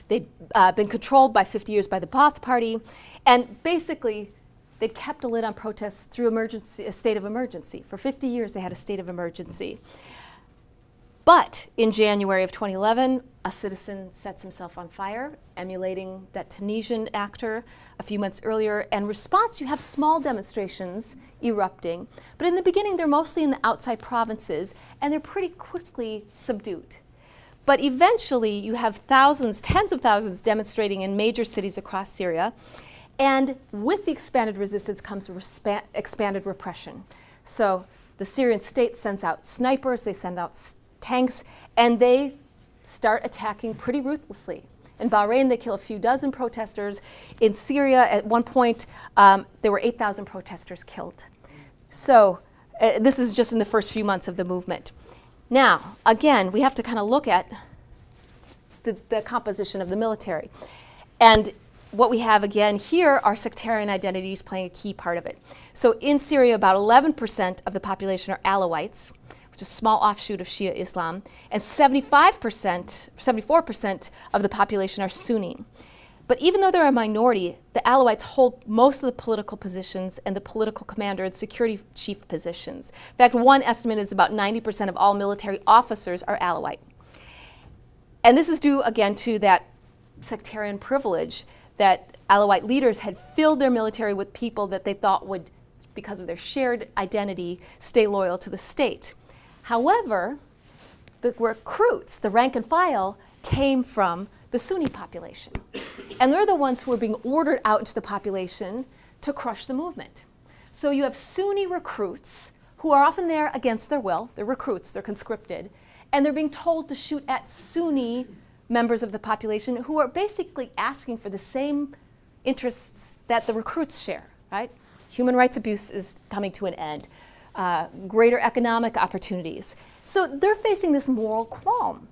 They'd been controlled by 50 years by the Ba'ath Party, and basically they kept a lid on protests through a state of emergency. For 50 years they had a state of emergency. But in January of 2011, a citizen sets himself on fire, emulating that Tunisian actor a few months earlier. And in response, you have small demonstrations erupting. But in the beginning, they're mostly in the outside provinces, and they're pretty quickly subdued. But eventually, you have thousands, tens of thousands demonstrating in major cities across Syria. And with the expanded resistance comes expanded repression. So the Syrian state sends out snipers, they send out tanks, and they start attacking pretty ruthlessly. In Bahrain, they kill a few dozen protesters. In Syria, at one point, there were 8,000 protesters killed. So this is just in the first few months of the movement. Now, again, we have to kind of look at the composition of the military. And what we have again here are sectarian identities playing a key part of it. So in Syria, about 11% of the population are Alawites, which is a small offshoot of Shia Islam, and 74% of the population are Sunni. But even though they're a minority, the Alawites hold most of the political positions and the political commander and security chief positions. In fact, one estimate is about 90% of all military officers are Alawite. And this is due, again, to that sectarian privilege that Alawite leaders had filled their military with people that they thought would, because of their shared identity, stay loyal to the state. However, the recruits, the rank and file, came from the Sunni population. And they're the ones who are being ordered out into the population to crush the movement. So you have Sunni recruits who are often there against their will. They're recruits, they're conscripted, and they're being told to shoot at Sunni members of the population who are basically asking for the same interests that the recruits share, right? Human rights abuse is coming to an end, greater economic opportunities. So they're facing this moral qualm.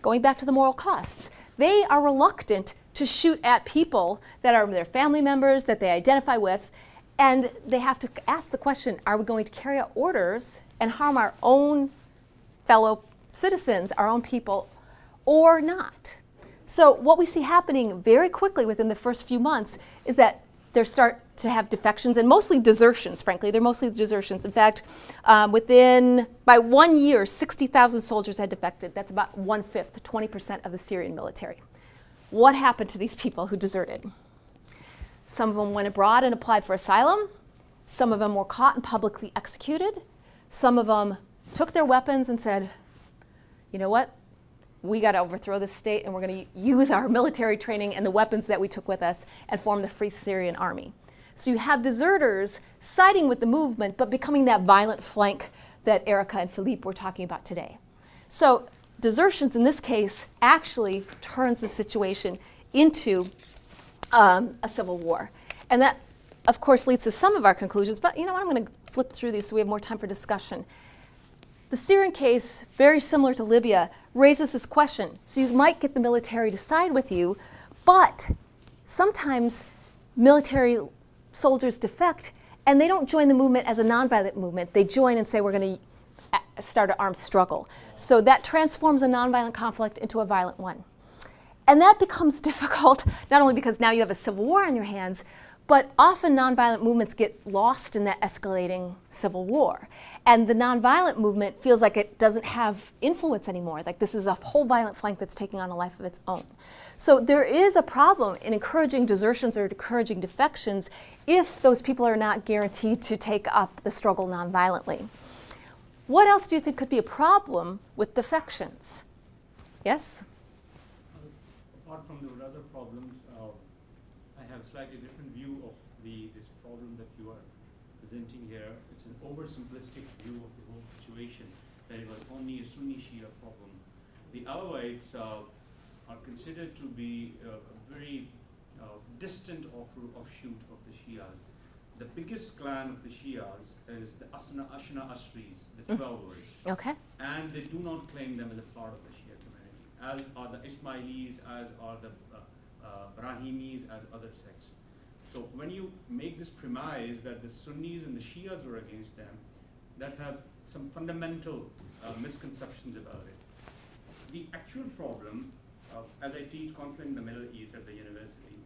Going back to the moral costs, they are reluctant to shoot at people that are their family members, that they identify with, and they have to ask the question, are we going to carry out orders and harm our own fellow citizens, our own people, or not? So what we see happening very quickly within the first few months is that they start to have defections and mostly desertions, frankly. They're mostly desertions. In fact, by 1 year, 60,000 soldiers had defected. That's about 1/5, 20% of the Syrian military. What happened to these people who deserted? Some of them went abroad and applied for asylum. Some of them were caught and publicly executed. Some of them took their weapons and said, you know what? We got to overthrow this state, and we're going to use our military training and the weapons that we took with us and form the Free Syrian Army. So you have deserters siding with the movement, but becoming that violent flank that Erica and Philippe were talking about today. So desertions in this case actually turns the situation into a civil war. And that, of course, leads to some of our conclusions, but you know what, I'm going to flip through these so we have more time for discussion. The Syrian case, very similar to Libya, raises this question. So you might get the military to side with you, but sometimes military soldiers defect and they don't join the movement as a nonviolent movement. They join and say, we're going to start an armed struggle. So that transforms a nonviolent conflict into a violent one. And that becomes difficult, not only because now you have a civil war on your hands, but often nonviolent movements get lost in that escalating civil war. And the nonviolent movement feels like it doesn't have influence anymore, like this is a whole violent flank that's taking on a life of its own. So there is a problem in encouraging desertions or encouraging defections if those people are not guaranteed to take up the struggle nonviolently. What else do you think could be a problem with defections? Yes? Apart from the other problems, I have a slightly different view of this problem that you are presenting here. It's an oversimplistic view of the whole situation, that it was only a Sunni-Shia problem. The Alawites are considered to be a very distant offshoot of the Shias. The biggest clan of the Shias is the Ashna Ashris, the 12ers. Okay. And they do not claim them as a part of the Shia community, as are the Ismailis, as are the Brahimis, as other sects. So when you make this premise that the Sunnis and the Shias were against them, that have some fundamental misconceptions about it. The actual problem, as I teach conflict in the Middle East at the university,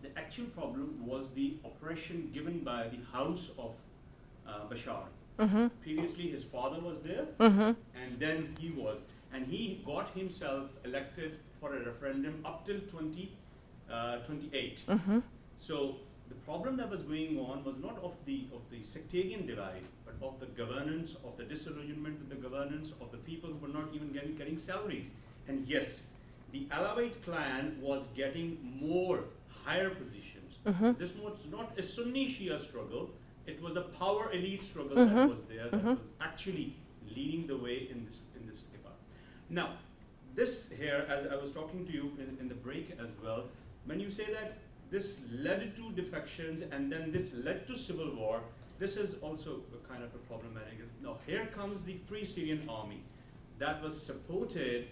the actual problem was the oppression given by the house of Bashar. Mm-hmm. Previously his father was there, Mm-hmm. and then he was. And he got himself elected for a referendum up till 2028. Mm-hmm. So the problem that was going on was not of the sectarian divide, but of the governance, of the disillusionment with the governance, of the people who were not even getting salaries. And yes, the Alawite clan was getting more higher positions. Mm-hmm. This was not a Sunni Shia struggle, it was a power elite struggle Mm-hmm. that was there, that Mm-hmm. was actually leading the way in this department. Now, this here, as I was talking to you in the break as well, when you say that this led to defections and then this led to civil war, this is also a kind of a problematic. Now, here comes the Free Syrian Army that was supported,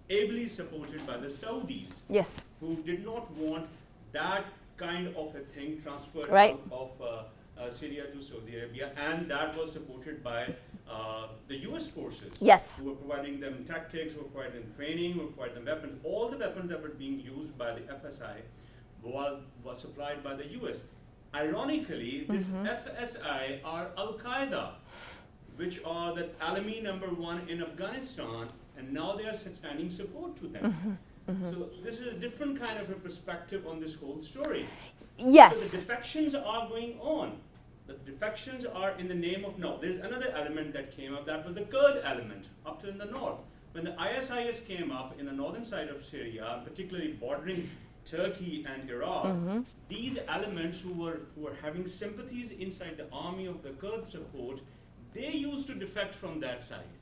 ably supported by the Saudis. Yes. Who did not want that kind of a thing transferred Right. out of Syria to Saudi Arabia, and that was supported by the US forces. Yes. Who were providing them tactics, who were providing them training, who were providing them weapons. All the weapons that were being used by the FSI was supplied by the US. Ironically, this Mm-hmm. FSI are Al-Qaeda, which are the enemy #1 in Afghanistan, and now they are standing support to them. Mm-hmm. Mm-hmm. So this is a different kind of a perspective on this whole story. Yes. So the defections are going on. The defections are in the name of no. There's another element that came up, that was the Kurd element up to in the north. When the ISIS came up in the northern side of Syria, particularly bordering Turkey and Iraq, these elements who were having sympathies inside the army of the Kurd support, they used to defect from that side.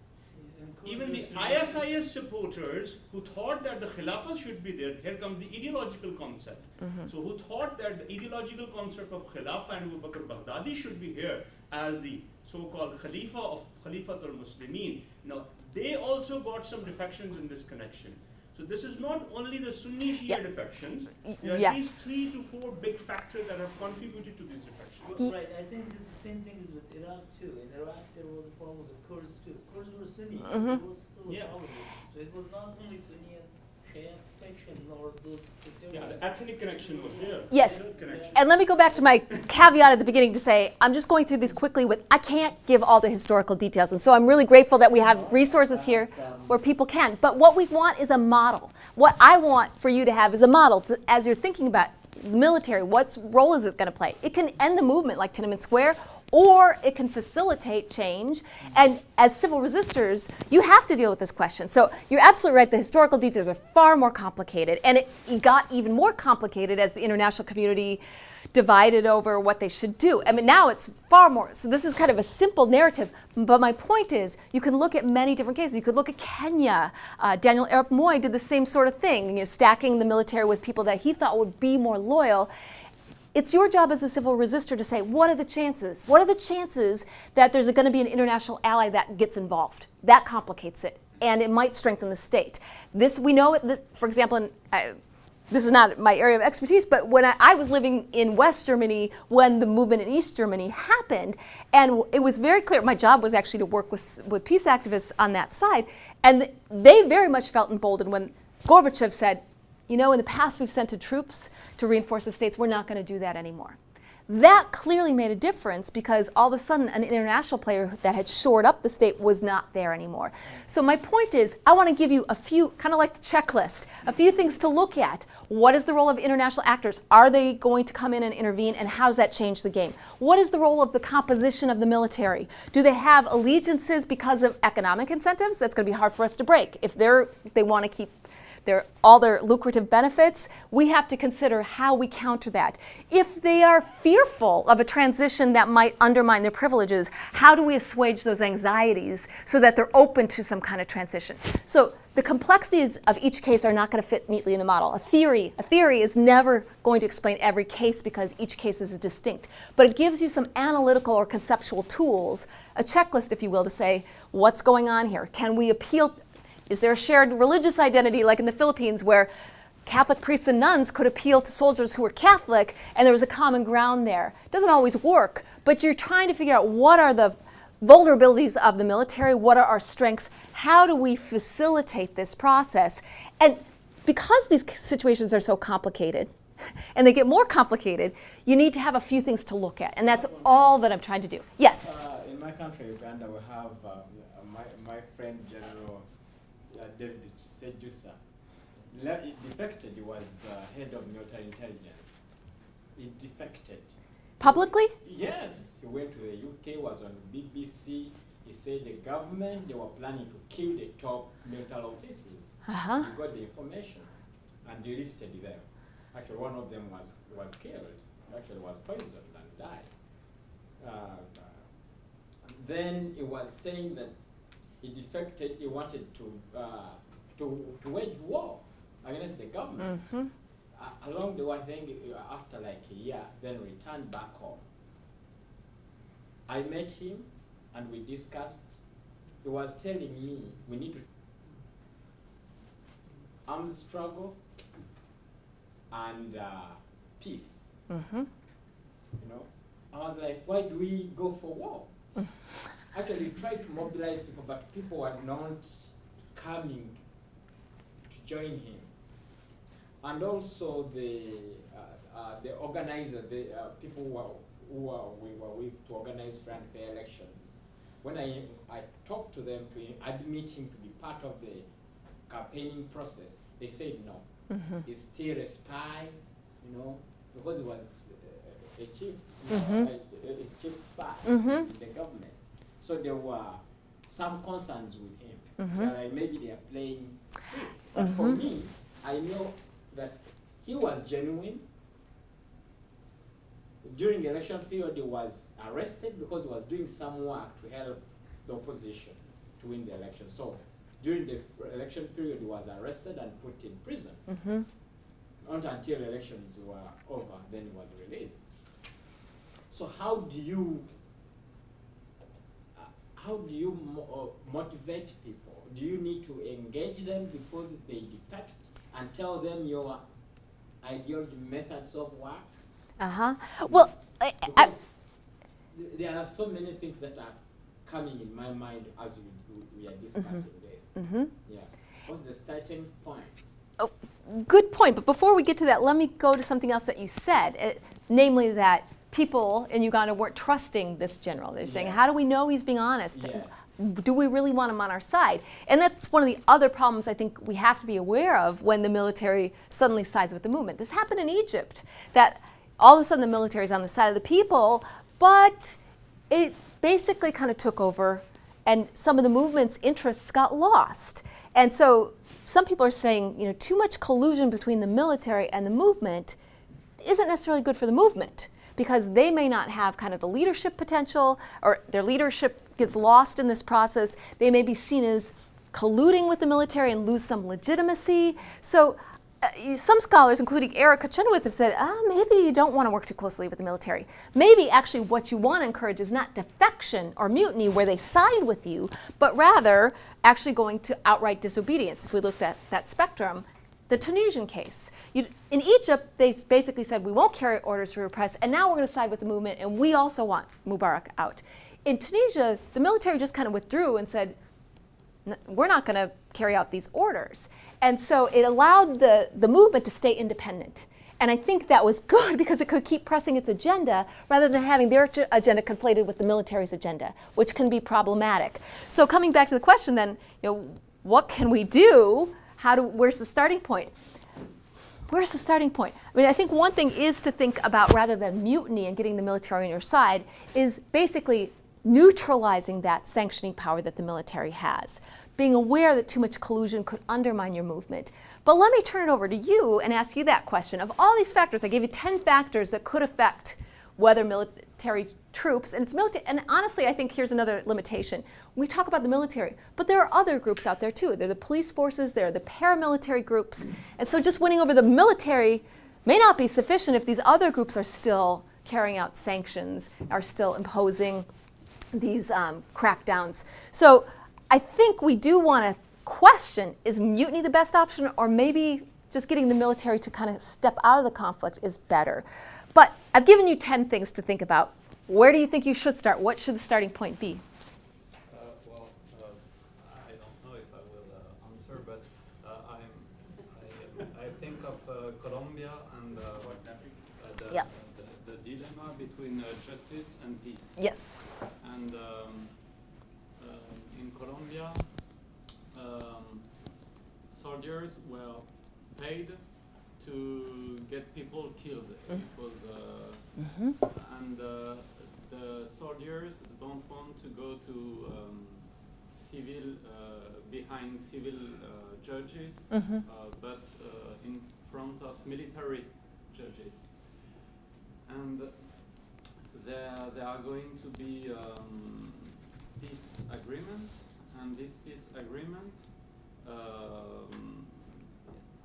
Even the ISIS supporters who thought that the Khilafah should be there, here comes the ideological concept. So who thought that the ideological concept of Khilafah and Abu Bakr Baghdadi should be here as the so-called Khalifa of Khalifatul Muslimin. Now, they also got some defections in this connection. So this is not only the Sunni Shia defections, there are these 3 to 4 big factors that have contributed to these defections. Right, I think the same thing is with Iraq too. In Iraq there was a problem with the Kurds too. Kurds were Sunni, it was still a problem. So it was not only Sunni and Shia faction or those. Yeah, the ethnic connection was there. Yes, and let me go back to my caveat at the beginning to say, I'm just going through these quickly I can't give all the historical details, and so I'm really grateful that we have resources here where people can. But what we want is a model. What I want for you to have is a model as you're thinking about military, what role is it going to play? It can end the movement like Tiananmen Square, or it can facilitate change. And as civil resistors, you have to deal with this question. So you're absolutely right, the historical details are far more complicated, and it got even more complicated as the international community divided over what they should do. I mean, now it's far more, so this is kind of a simple narrative, but my point is, you can look at many different cases. You could look at Kenya. Daniel Arap Moi did the same sort of thing, stacking the military with people that he thought would be more loyal. It's your job as a civil resistor to say, what are the chances? What are the chances that there's going to be an international ally that gets involved? That complicates it, and it might strengthen the state. We know, for example, this is not my area of expertise, but when I was living in West Germany when the movement in East Germany happened, and it was very clear, my job was actually to work with peace activists on that side, and they very much felt emboldened when Gorbachev said, in the past we've sent troops to reinforce the states, we're not going to do that anymore. That clearly made a difference because all of a sudden an international player that had shored up the state was not there anymore. So my point is, I want to give you a few, kind of like the checklist, a few things to look at. What is the role of international actors? Are they going to come in and intervene, and how does that change the game? What is the role of the composition of the military? Do they have allegiances because of economic incentives? That's going to be hard for us to break. If they want to keep all their lucrative benefits, we have to consider how we counter that. If they are fearful of a transition that might undermine their privileges, how do we assuage those anxieties so that they're open to some kind of transition? So the complexities of each case are not going to fit neatly in a model. A theory is never going to explain every case because each case is distinct. But it gives you some analytical or conceptual tools, a checklist, if you will, to say, what's going on here? Can we appeal? Is there a shared religious identity, like in the Philippines, where Catholic priests and nuns could appeal to soldiers who were Catholic, and there was a common ground there? It doesn't always work, but you're trying to figure out what are the vulnerabilities of the military, what are our strengths, how do we facilitate this process? And because these situations are so complicated, and they get more complicated, you need to have a few things to look at, and that's all that I'm trying to do. Yes? In my country, Uganda, we have my friend General David Sejusa. He defected. He was head of military intelligence. He defected. Publicly? Yes. He went to the UK, was on BBC. He said the government, they were planning to kill the top military officers. He got the information and delisted them. Actually, one of them was killed. Actually, was poisoned and died. Then he was saying that he defected. He wanted to wage war against the government. Along the way, I think after like a year, then returned back home. I met him and we discussed. He was telling me we need to arms struggle and peace. You know, I was like, why do we go for war? Actually, we tried to mobilize people, but people were not coming to join him. And also the organizers, the people who we were with to organize free and fair elections. When I talked to them to admit him to be part of the campaigning process, they said no. He's still a spy, you know, because he was a chief, Mhm. a chief spy Mhm. in the government. So there were some concerns with him. Mhm. Like maybe they are playing tricks. But for Mhm. me, I know that he was genuine. During the election period, he was arrested because he was doing some work to help the opposition to win the election. So during the election period, he was arrested and put in prison. Mhm. Not until elections were over, then he was released. So how do you motivate people? Do you need to engage them before they defect and tell them your ideology, methods of work? Well, Because there are so many things that are coming in my mind as we are discussing this. Mhm. Yeah. What's the starting point? Oh, good point. But before we get to that, let me go to something else that you said, namely that people in Uganda weren't trusting this general. They're saying, Yes. how do we know he's being honest? Yes. Do we really want him on our side? And that's one of the other problems I think we have to be aware of when the military suddenly sides with the movement. This happened in Egypt, that all of a sudden the military is on the side of the people, but it basically kind of took over and some of the movement's interests got lost. And so some people are saying, you know, too much collusion between the military and the movement isn't necessarily good for the movement, because they may not have kind of the leadership potential, or their leadership gets lost in this process. They may be seen as colluding with the military and lose some legitimacy. So some scholars, including Erica Chenoweth, have said, maybe you don't want to work too closely with the military. Maybe actually what you want to encourage is not defection or mutiny where they side with you, but rather actually going to outright disobedience. If we looked at that spectrum, the Tunisian case. In Egypt, they basically said, we won't carry orders to repress, and now we're going to side with the movement, and we also want Mubarak out. In Tunisia, the military just kind of withdrew and said, we're not going to carry out these orders. And so it allowed the movement to stay independent. And I think that was good because it could keep pressing its agenda rather than having their agenda conflated with the military's agenda, which can be problematic. So coming back to the question then, you know, what can we do? Where's the starting point? Where's the starting point? I mean, I think one thing is to think about, rather than mutiny and getting the military on your side, is basically neutralizing that sanctioning power that the military has, being aware that too much collusion could undermine your movement. But let me turn it over to you and ask you that question. Of all these factors, I gave you 10 factors that could affect whether military troops, and it's military, and honestly, I think here's another limitation. We talk about the military, but there are other groups out there too. There are the police forces, there are the paramilitary groups, and so just winning over the military may not be sufficient if these other groups are still carrying out sanctions, are still imposing these crackdowns. So I think we do want to question, is mutiny the best option, or maybe just getting the military to kind of step out of the conflict is better? But I've given you 10 things to think about. Where do you think you should start? What should the starting point be? I don't know if I will answer, but I think of Colombia and the dilemma between justice and peace. Yes. And in Colombia, soldiers were paid to get people killed. It was, and the soldiers don't want to go to civil behind civil judges, but in front of military judges. And there are going to be peace agreements, and this peace agreement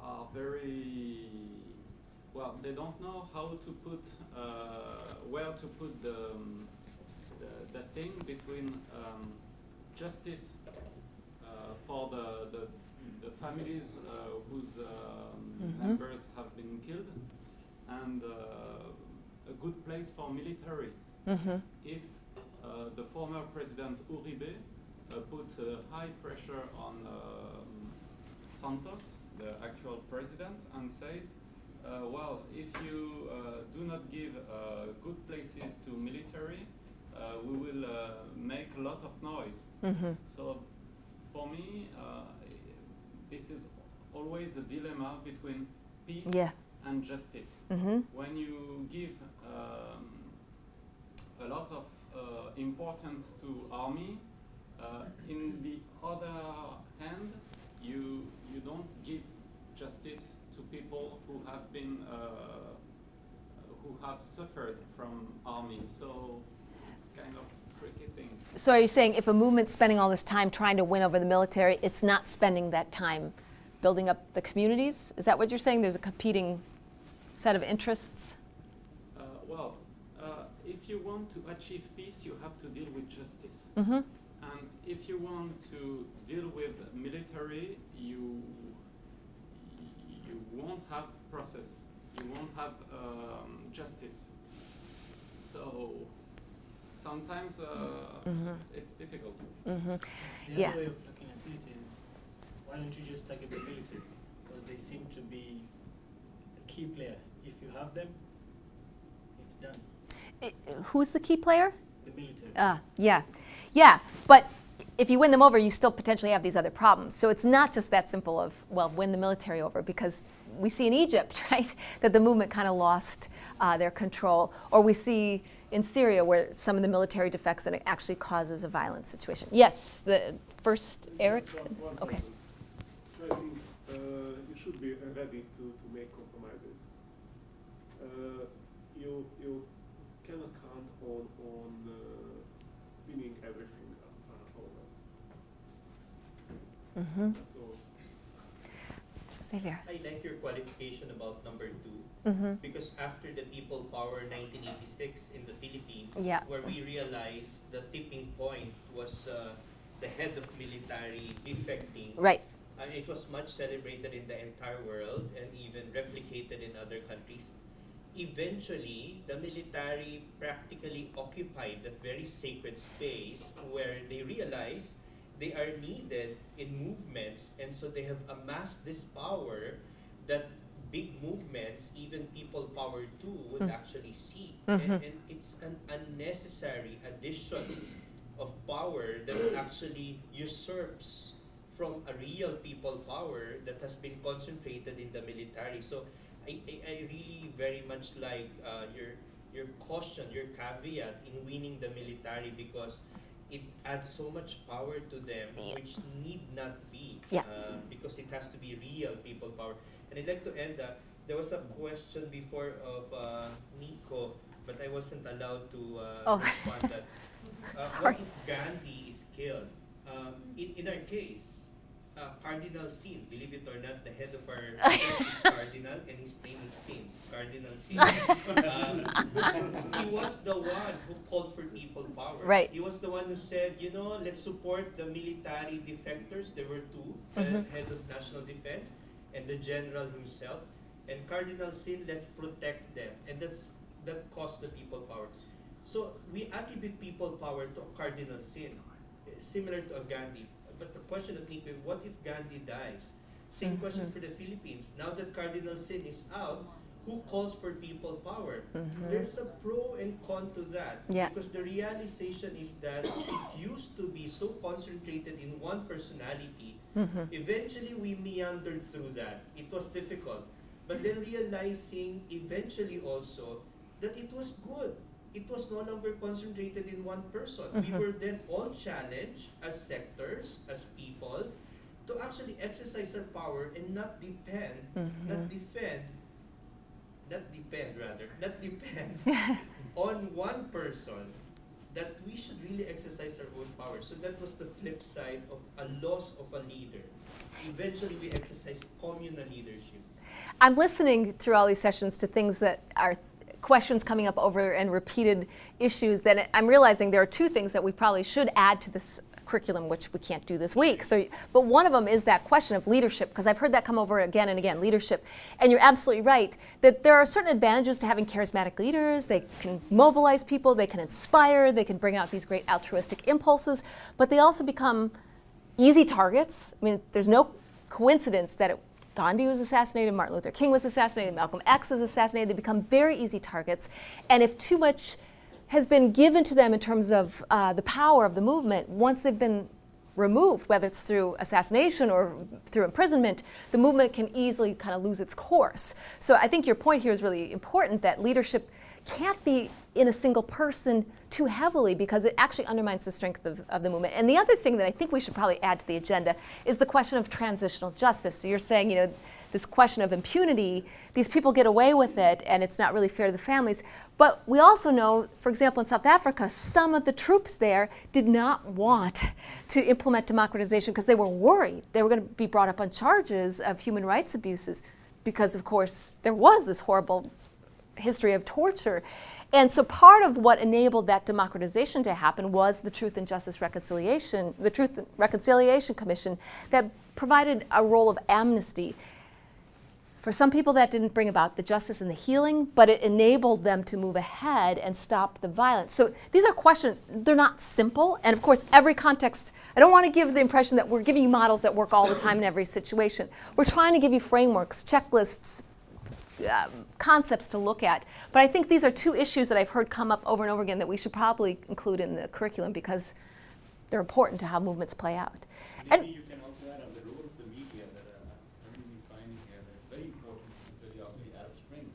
are very well. They don't know how to put where to put the thing between justice for the families whose members have been killed, and a good place for military. If the former President Uribe puts a high pressure on Santos, the actual president, and says, well, if you do not give good places to military, we will make a lot of noise. So for me, this is always a dilemma between peace and justice. When you give a lot of importance to army. In the other hand, you don't give justice to people who have been who have suffered from army. So it's kind of tricky thing. So are you saying if a movement's spending all this time trying to win over the military, it's not spending that time building up the communities? Is that what you're saying? There's a competing set of interests? If you want to achieve peace, you have to deal with justice. Mm-hmm. And if you want to deal with military, you won't have process. You won't have justice. So sometimes it's difficult. Mm-hmm. The Yeah. other way of looking at it is, why don't you just target the military? Because they seem to be a key player. If you have them, it's done. Who's the key player? The military. Yeah. Yeah, but if you win them over, you still potentially have these other problems. So it's not just that simple of, well, win the military over, because we see in Egypt, right, that the movement kind of lost their control. Or we see in Syria where some of the military defects and it actually causes a violent situation. Yes, the first, Eric? Okay. I think you should be ready to make compromises. You cannot count on winning everything over. Mm-hmm. That's all. Xavier. I like your qualification about number 2, because after the People Power 1986 in the Philippines, Yeah. where we realized the tipping point was the head of military defecting. Right. It was much celebrated in the entire world and even replicated in other countries. Eventually, the military practically occupied that very sacred space where they realized they are needed in movements, and so they have amassed this power that big movements, even People Power 2, would actually see. And it's an unnecessary addition of power that actually usurps from a real people power that has been concentrated in the military. So I really very much like your caution, your caveat in winning the military, because it adds so much power to them, which need not be, because it has to be real people power. And I'd like to end that. There was a question before of Nico, but I wasn't allowed to respond that. What if Gandhi is killed? In our case, Cardinal Sin, believe it or not, the head of our church is Cardinal, and his name is Sin, Cardinal Sin. He was the one who called for people power. Right. He was the one who said, let's support the military defectors. There were 2, the head of national defense and the general himself. And Cardinal Sin, let's protect them. And that caused the people power. So we attribute people power to Cardinal Sin, similar to a Gandhi. But the question of Nico, what if Gandhi dies? Same question for the Philippines. Now that Cardinal Sin is out, who calls for people power? There's a pro and con to that. Yeah. Because the realization is that it used to be so concentrated in one personality. Eventually we meandered through that. It was difficult. But then realizing eventually also that it was good. It was no longer concentrated in one person. We were then all challenged as sectors, as people, to actually exercise our power and not depend on one person, that we should really exercise our own power. So that was the flip side of a loss of a leader. Eventually we exercised communal leadership. I'm listening through all these sessions to things that are questions coming up over and repeated issues that I'm realizing there are 2 things that we probably should add to this curriculum, which we can't do this week. But one of them is that question of leadership, because I've heard that come over again and again, leadership. And you're absolutely right that there are certain advantages to having charismatic leaders. They can mobilize people, they can inspire, they can bring out these great altruistic impulses, but they also become easy targets. I mean, there's no coincidence that Gandhi was assassinated, Martin Luther King was assassinated, Malcolm X was assassinated. They become very easy targets. And if too much has been given to them in terms of the power of the movement, once they've been removed, whether it's through assassination or through imprisonment, the movement can easily kind of lose its course. So I think your point here is really important, that leadership can't be in a single person too heavily, because it actually undermines the strength of the movement. And the other thing that I think we should probably add to the agenda is the question of transitional justice. So you're saying, you know, this question of impunity, these people get away with it and it's not really fair to the families. But we also know, for example, in South Africa, some of the troops there did not want to implement democratization because they were worried they were going to be brought up on charges of human rights abuses, because of course there was this horrible history of torture. And so part of what enabled that democratization to happen was the Truth and Justice Reconciliation, the Truth and Reconciliation Commission, that provided a role of amnesty. For some people that didn't bring about the justice and the healing, but it enabled them to move ahead and stop the violence. So these are questions, they're not simple, and of course every context, I don't want to give the impression that we're giving you models that work all the time in every situation. We're trying to give you frameworks, checklists, concepts to look at. But I think these are two issues that I've heard come up over and over again that we should probably include in the curriculum because they're important to how movements play out. Maybe you can also add on the role of the media that I'm really finding here that it's very important, especially after the Arab Spring.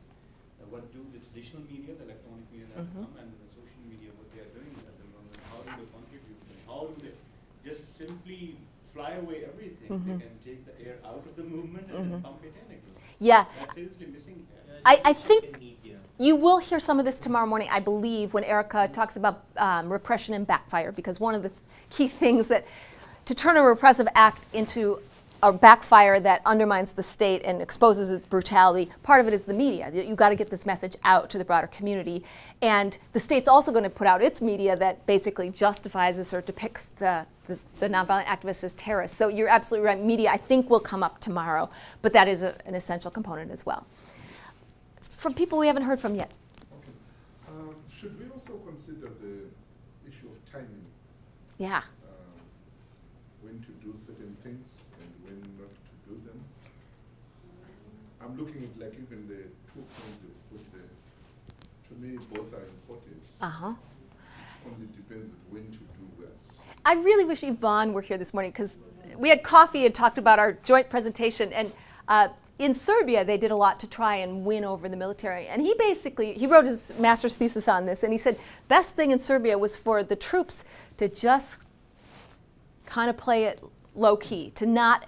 What do the traditional media, the electronic media that have come, and the social media, what they are doing at the moment, how do they contribute? How do they just simply fly away everything? They can take the air out of the movement and then pump it in again. Yeah. That's seriously missing here. I think you will hear some of this tomorrow morning, I believe, when Erica talks about repression and backfire, because one of the key things that to turn a repressive act into a backfire that undermines the state and exposes its brutality, part of it is the media. You've got to get this message out to the broader community. And the state's also going to put out its media that basically justifies this or depicts the nonviolent activists as terrorists. So you're absolutely right. Media, I think, will come up tomorrow, but that is an essential component as well. From people we haven't heard from yet. Okay. Should we also consider the issue of timing? Yeah. When to do certain things and when not to do them? I'm looking at like even the 2 points you put there. To me, both are important. Only depends on when to do what. I really wish Yvonne were here this morning because we had coffee and talked about our joint presentation. And in Serbia, they did a lot to try and win over the military. And he wrote his master's thesis on this. And he said, best thing in Serbia was for the troops to just kind of play it low key, to not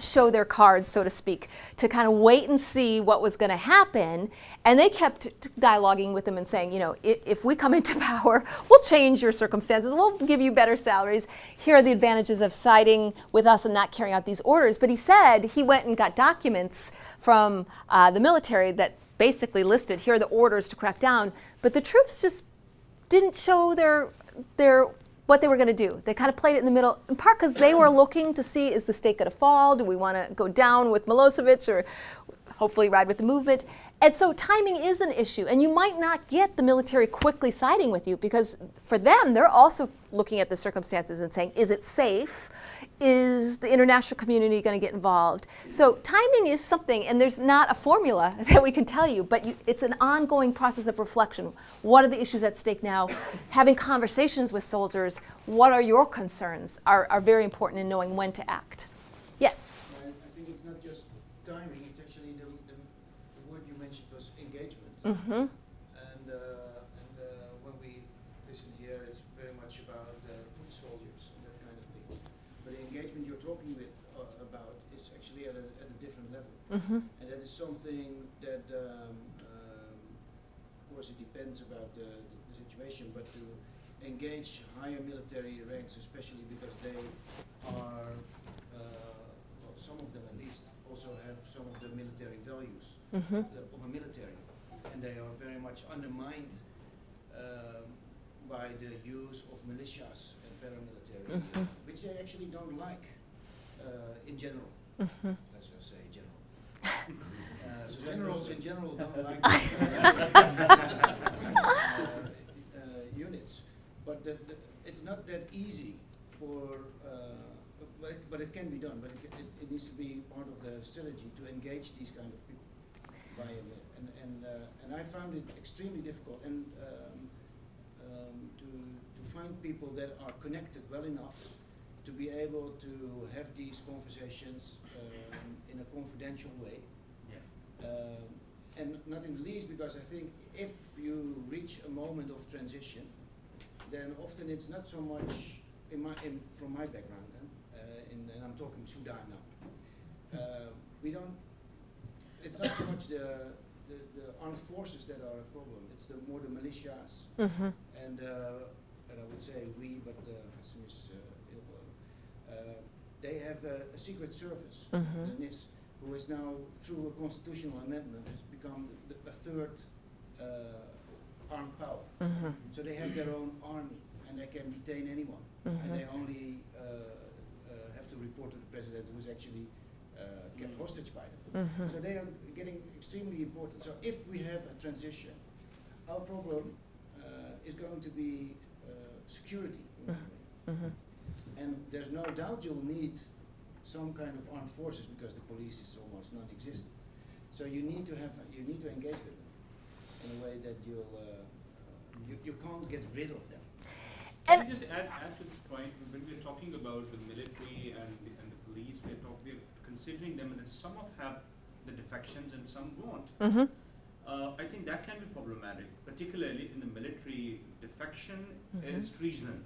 show their cards, so to speak, to kind of wait and see what was going to happen. And they kept dialoguing with them and saying, you know, if we come into power, we'll change your circumstances, we'll give you better salaries. Here are the advantages of siding with us and not carrying out these orders. But he said he went and got documents from the military that basically listed, here are the orders to crack down. But the troops just didn't show what they were going to do. They kind of played it in the middle, in part because they were looking to see, is the state going to fall? Do we want to go down with Milosevic or hopefully ride with the movement? And so timing is an issue. And you might not get the military quickly siding with you because for them, they're also looking at the circumstances and saying, is it safe? Is the international community going to get involved? So timing is something, and there's not a formula that we can tell you, but it's an ongoing process of reflection. What are the issues at stake now? Having conversations with soldiers, what are your concerns, are very important in knowing when to act. Yes? I think it's not just timing, it's actually the word you mentioned was engagement. Mm-hmm. And when we listen here, it's very much about foot soldiers and that kind of thing. But the engagement you're talking about is actually at a different level. Mm-hmm. And that is something that, of course, it depends about the situation, but to engage higher military ranks, especially because they are, well, some of them at least, also have some of the military values Mm-hmm. of a military. And they are very much undermined by the use of militias and paramilitary, which they actually don't like in general. Let's just say general. So generals in general don't like units. But it's not that easy for, but it can be done. But it needs to be part of the strategy to engage these kind of people. And I found it extremely difficult and to find people that are connected well enough to be able to have these conversations in a confidential way. and not in the least because I think if you reach a moment of transition, then often it's not so much from my background, and I'm talking Sudan now. We don't. It's not so much the armed forces that are a problem. It's more the militias, and I would say we, but Hassan is they have a secret service, the NIS, who is now through a constitutional amendment has become a third armed power. So they have their own army, and they can detain anyone, and they only have to report to the president, who is actually kept hostage by them. So they are getting extremely important. So if we have a transition, our problem is going to be security. And there's no doubt you'll need some kind of armed forces because the police is almost non-existent. So you need to engage with them in a way that you can't get rid of them. Can I just add to this point? When we're talking about the military and the police, we're considering them, and some have the defections and some won't. I think that can be problematic, particularly in the military. Defection is treason.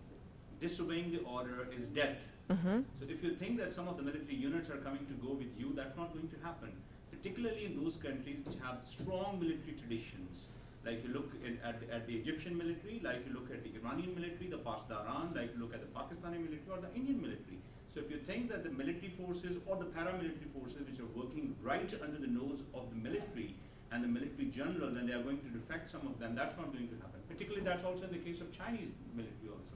Disobeying the order is death. So if you think that some of the military units are coming to go with you, that's not going to happen. Particularly in those countries which have strong military traditions. Like you look at the Egyptian military, like you look at the Iranian military, the Pasdaran, like you look at the Pakistani military or the Indian military. So if you think that the military forces or the paramilitary forces which are working right under the nose of the military and the military generals, and they are going to defect some of them, that's not going to happen. Particularly that's also in the case of Chinese military also.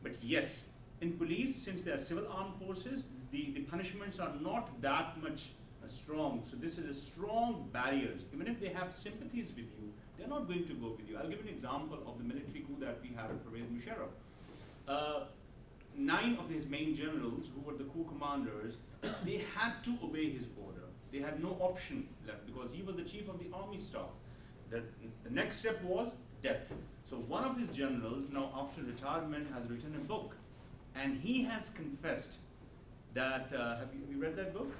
But yes, in police, since they are civil armed forces, the punishments are not that much strong. So this is a strong barriers. Even if they have sympathies with you, they're not going to go with you. I'll give an example of the military coup that we had with Pervez Musharraf. 9 of his main generals, who were the coup commanders, they had to obey his order. They had no option left because he was the chief of the army staff. The next step was death. So one of his generals, now after retirement, has written a book, and he has confessed that, have you read that book?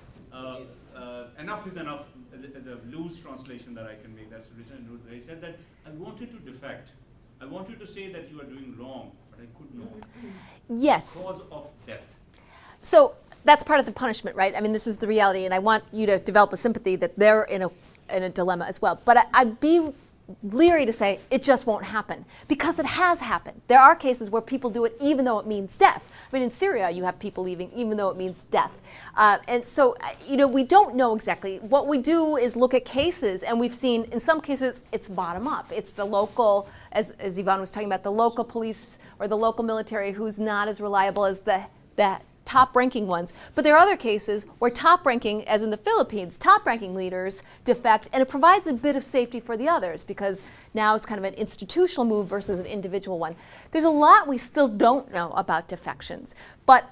Enough is enough, is a loose translation that I can make. That's written in loose. He said that I wanted to defect. I wanted to say that you are doing wrong, but I could not. Yes. Cause of death. So that's part of the punishment, right? I mean, this is the reality, and I want you to develop a sympathy that they're in a dilemma as well. But I'd be leery to say it just won't happen, because it has happened. There are cases where people do it even though it means death. I mean, in Syria, you have people leaving even though it means death. And so, we don't know exactly. What we do is look at cases, and we've seen in some cases it's bottom up. It's the local, as Yvonne was talking about, the local police or the local military who's not as reliable as the top-ranking ones. But there are other cases where top-ranking, as in the Philippines, top-ranking leaders defect, and it provides a bit of safety for the others because now it's kind of an institutional move versus an individual one. There's a lot we still don't know about defections, but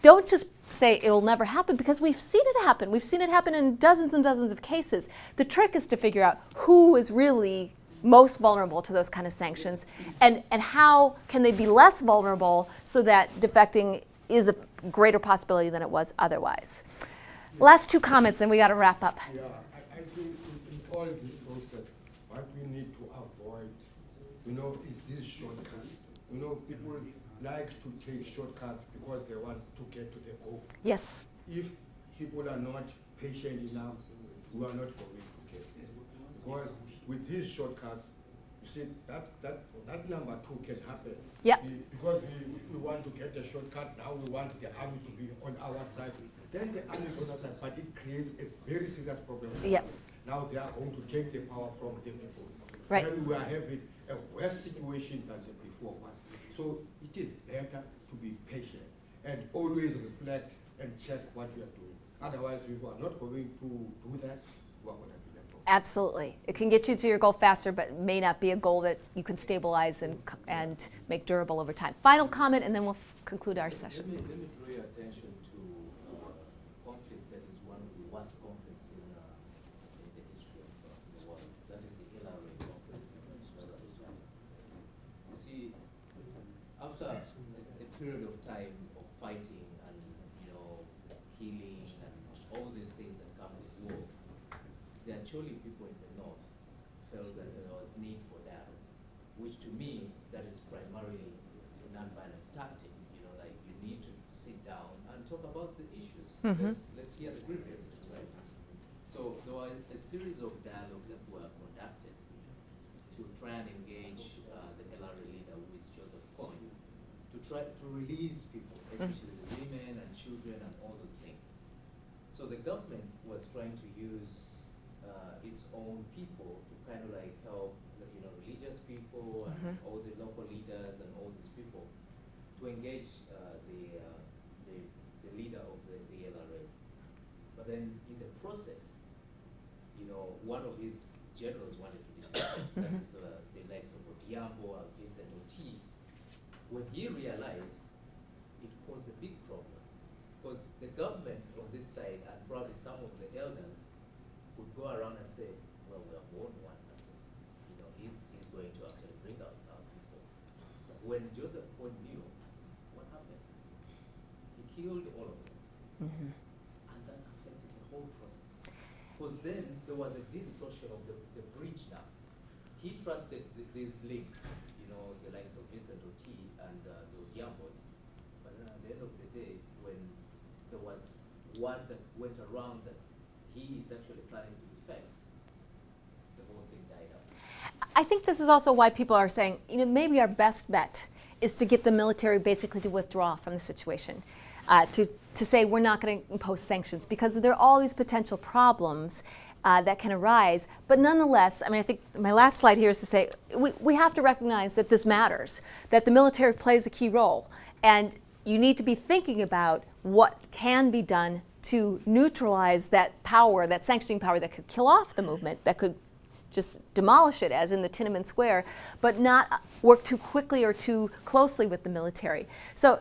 don't just say it'll never happen because we've seen it happen. We've seen it happen in dozens and dozens of cases. The trick is to figure out who is really most vulnerable to those kind of sanctions and how can they be less vulnerable so that defecting is a greater possibility than it was otherwise. Last 2 comments and we got to wrap up. Yeah, I think in all this process, what we need to avoid, is this shortcuts. People like to take shortcuts because they want to get to the goal. Yes. If people are not patient enough, we are not going to get there. Because with these shortcuts, you see, that number 2 can happen. Yep. Because we want to get a shortcut, now we want the army to be on our side. Then the army is on our side, but it creates a very serious problem. Yes. Now they are going to take the power from the people. Right. Then we are having a worse situation than before. So it is better to be patient and always reflect and check what we are doing. Otherwise, if we are not going to do that, we are going to be in a problem. Absolutely. It can get you to your goal faster, but may not be a goal that you can stabilize and make durable over time. Final comment, and then we'll conclude our session. Let me draw your attention to conflict that is one of the worst conflicts in the history of the world. That is the Hillary conflict. You see, after a period of time of fighting and healing and all the things that come with war, there are prematurely people in the north felt that there was need for dialogue, which to me, that is primarily a nonviolent tactic. You know, like you need to sit down and talk about the issues. Let's hear the grievances, right? So there were a series of dialogues that were conducted to try and engage the LRA leader, who is Joseph Kony, to try to release people, especially the women and children and all those things. So the government was trying to use its own people to kind of like help, you know, religious people and all the local leaders and all these people to engage the leader of the LRA. But then in the process, you know, one of his generals wanted to defect, that is the likes of Odiambo and Vincent Oti. When he realized, it caused a big problem, because the government on this side and probably some of the elders would go around and say, well, we have won one person. You know, he's going to actually bring out our people. But when Joseph Kony knew, what happened? He killed all of them. And that affected the whole process. Because then there was a distortion of the bridge now. He trusted these links, you know, the likes of Vincent Oti and the Odiambos. But then at the end of the day, when there was one that went around that he is actually planning to defect, the whole thing died out. I think this is also why people are saying, you know, maybe our best bet is to get the military basically to withdraw from the situation, to say we're not going to impose sanctions, because there are all these potential problems that can arise. But nonetheless, I mean, I think my last slide here is to say we have to recognize that this matters, that the military plays a key role, and you need to be thinking about what can be done to neutralize that power, that sanctioning power that could kill off the movement, that could just demolish it, as in the Tiananmen Square, but not work too quickly or too closely with the military. So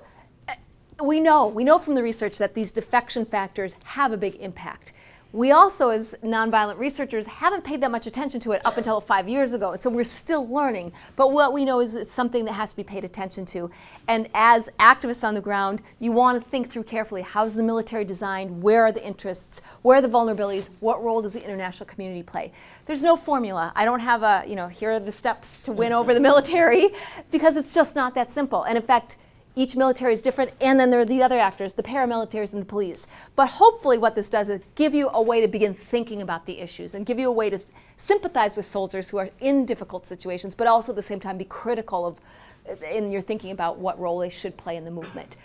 we know from the research that these defection factors have a big impact. We also, as nonviolent researchers, haven't paid that much attention to it up until 5 years ago, and so we're still learning. But what we know is it's something that has to be paid attention to. And as activists on the ground, you want to think through carefully, how's the military designed, where are the interests, where are the vulnerabilities, what role does the international community play? There's no formula. I don't have a, you know, here are the steps to win over the military, because it's just not that simple. And in fact, each military is different, and then there are the other actors, the paramilitaries and the police. But hopefully what this does is give you a way to begin thinking about the issues and give you a way to sympathize with soldiers who are in difficult situations, but also at the same time be critical of in your thinking about what role they should play in the movement.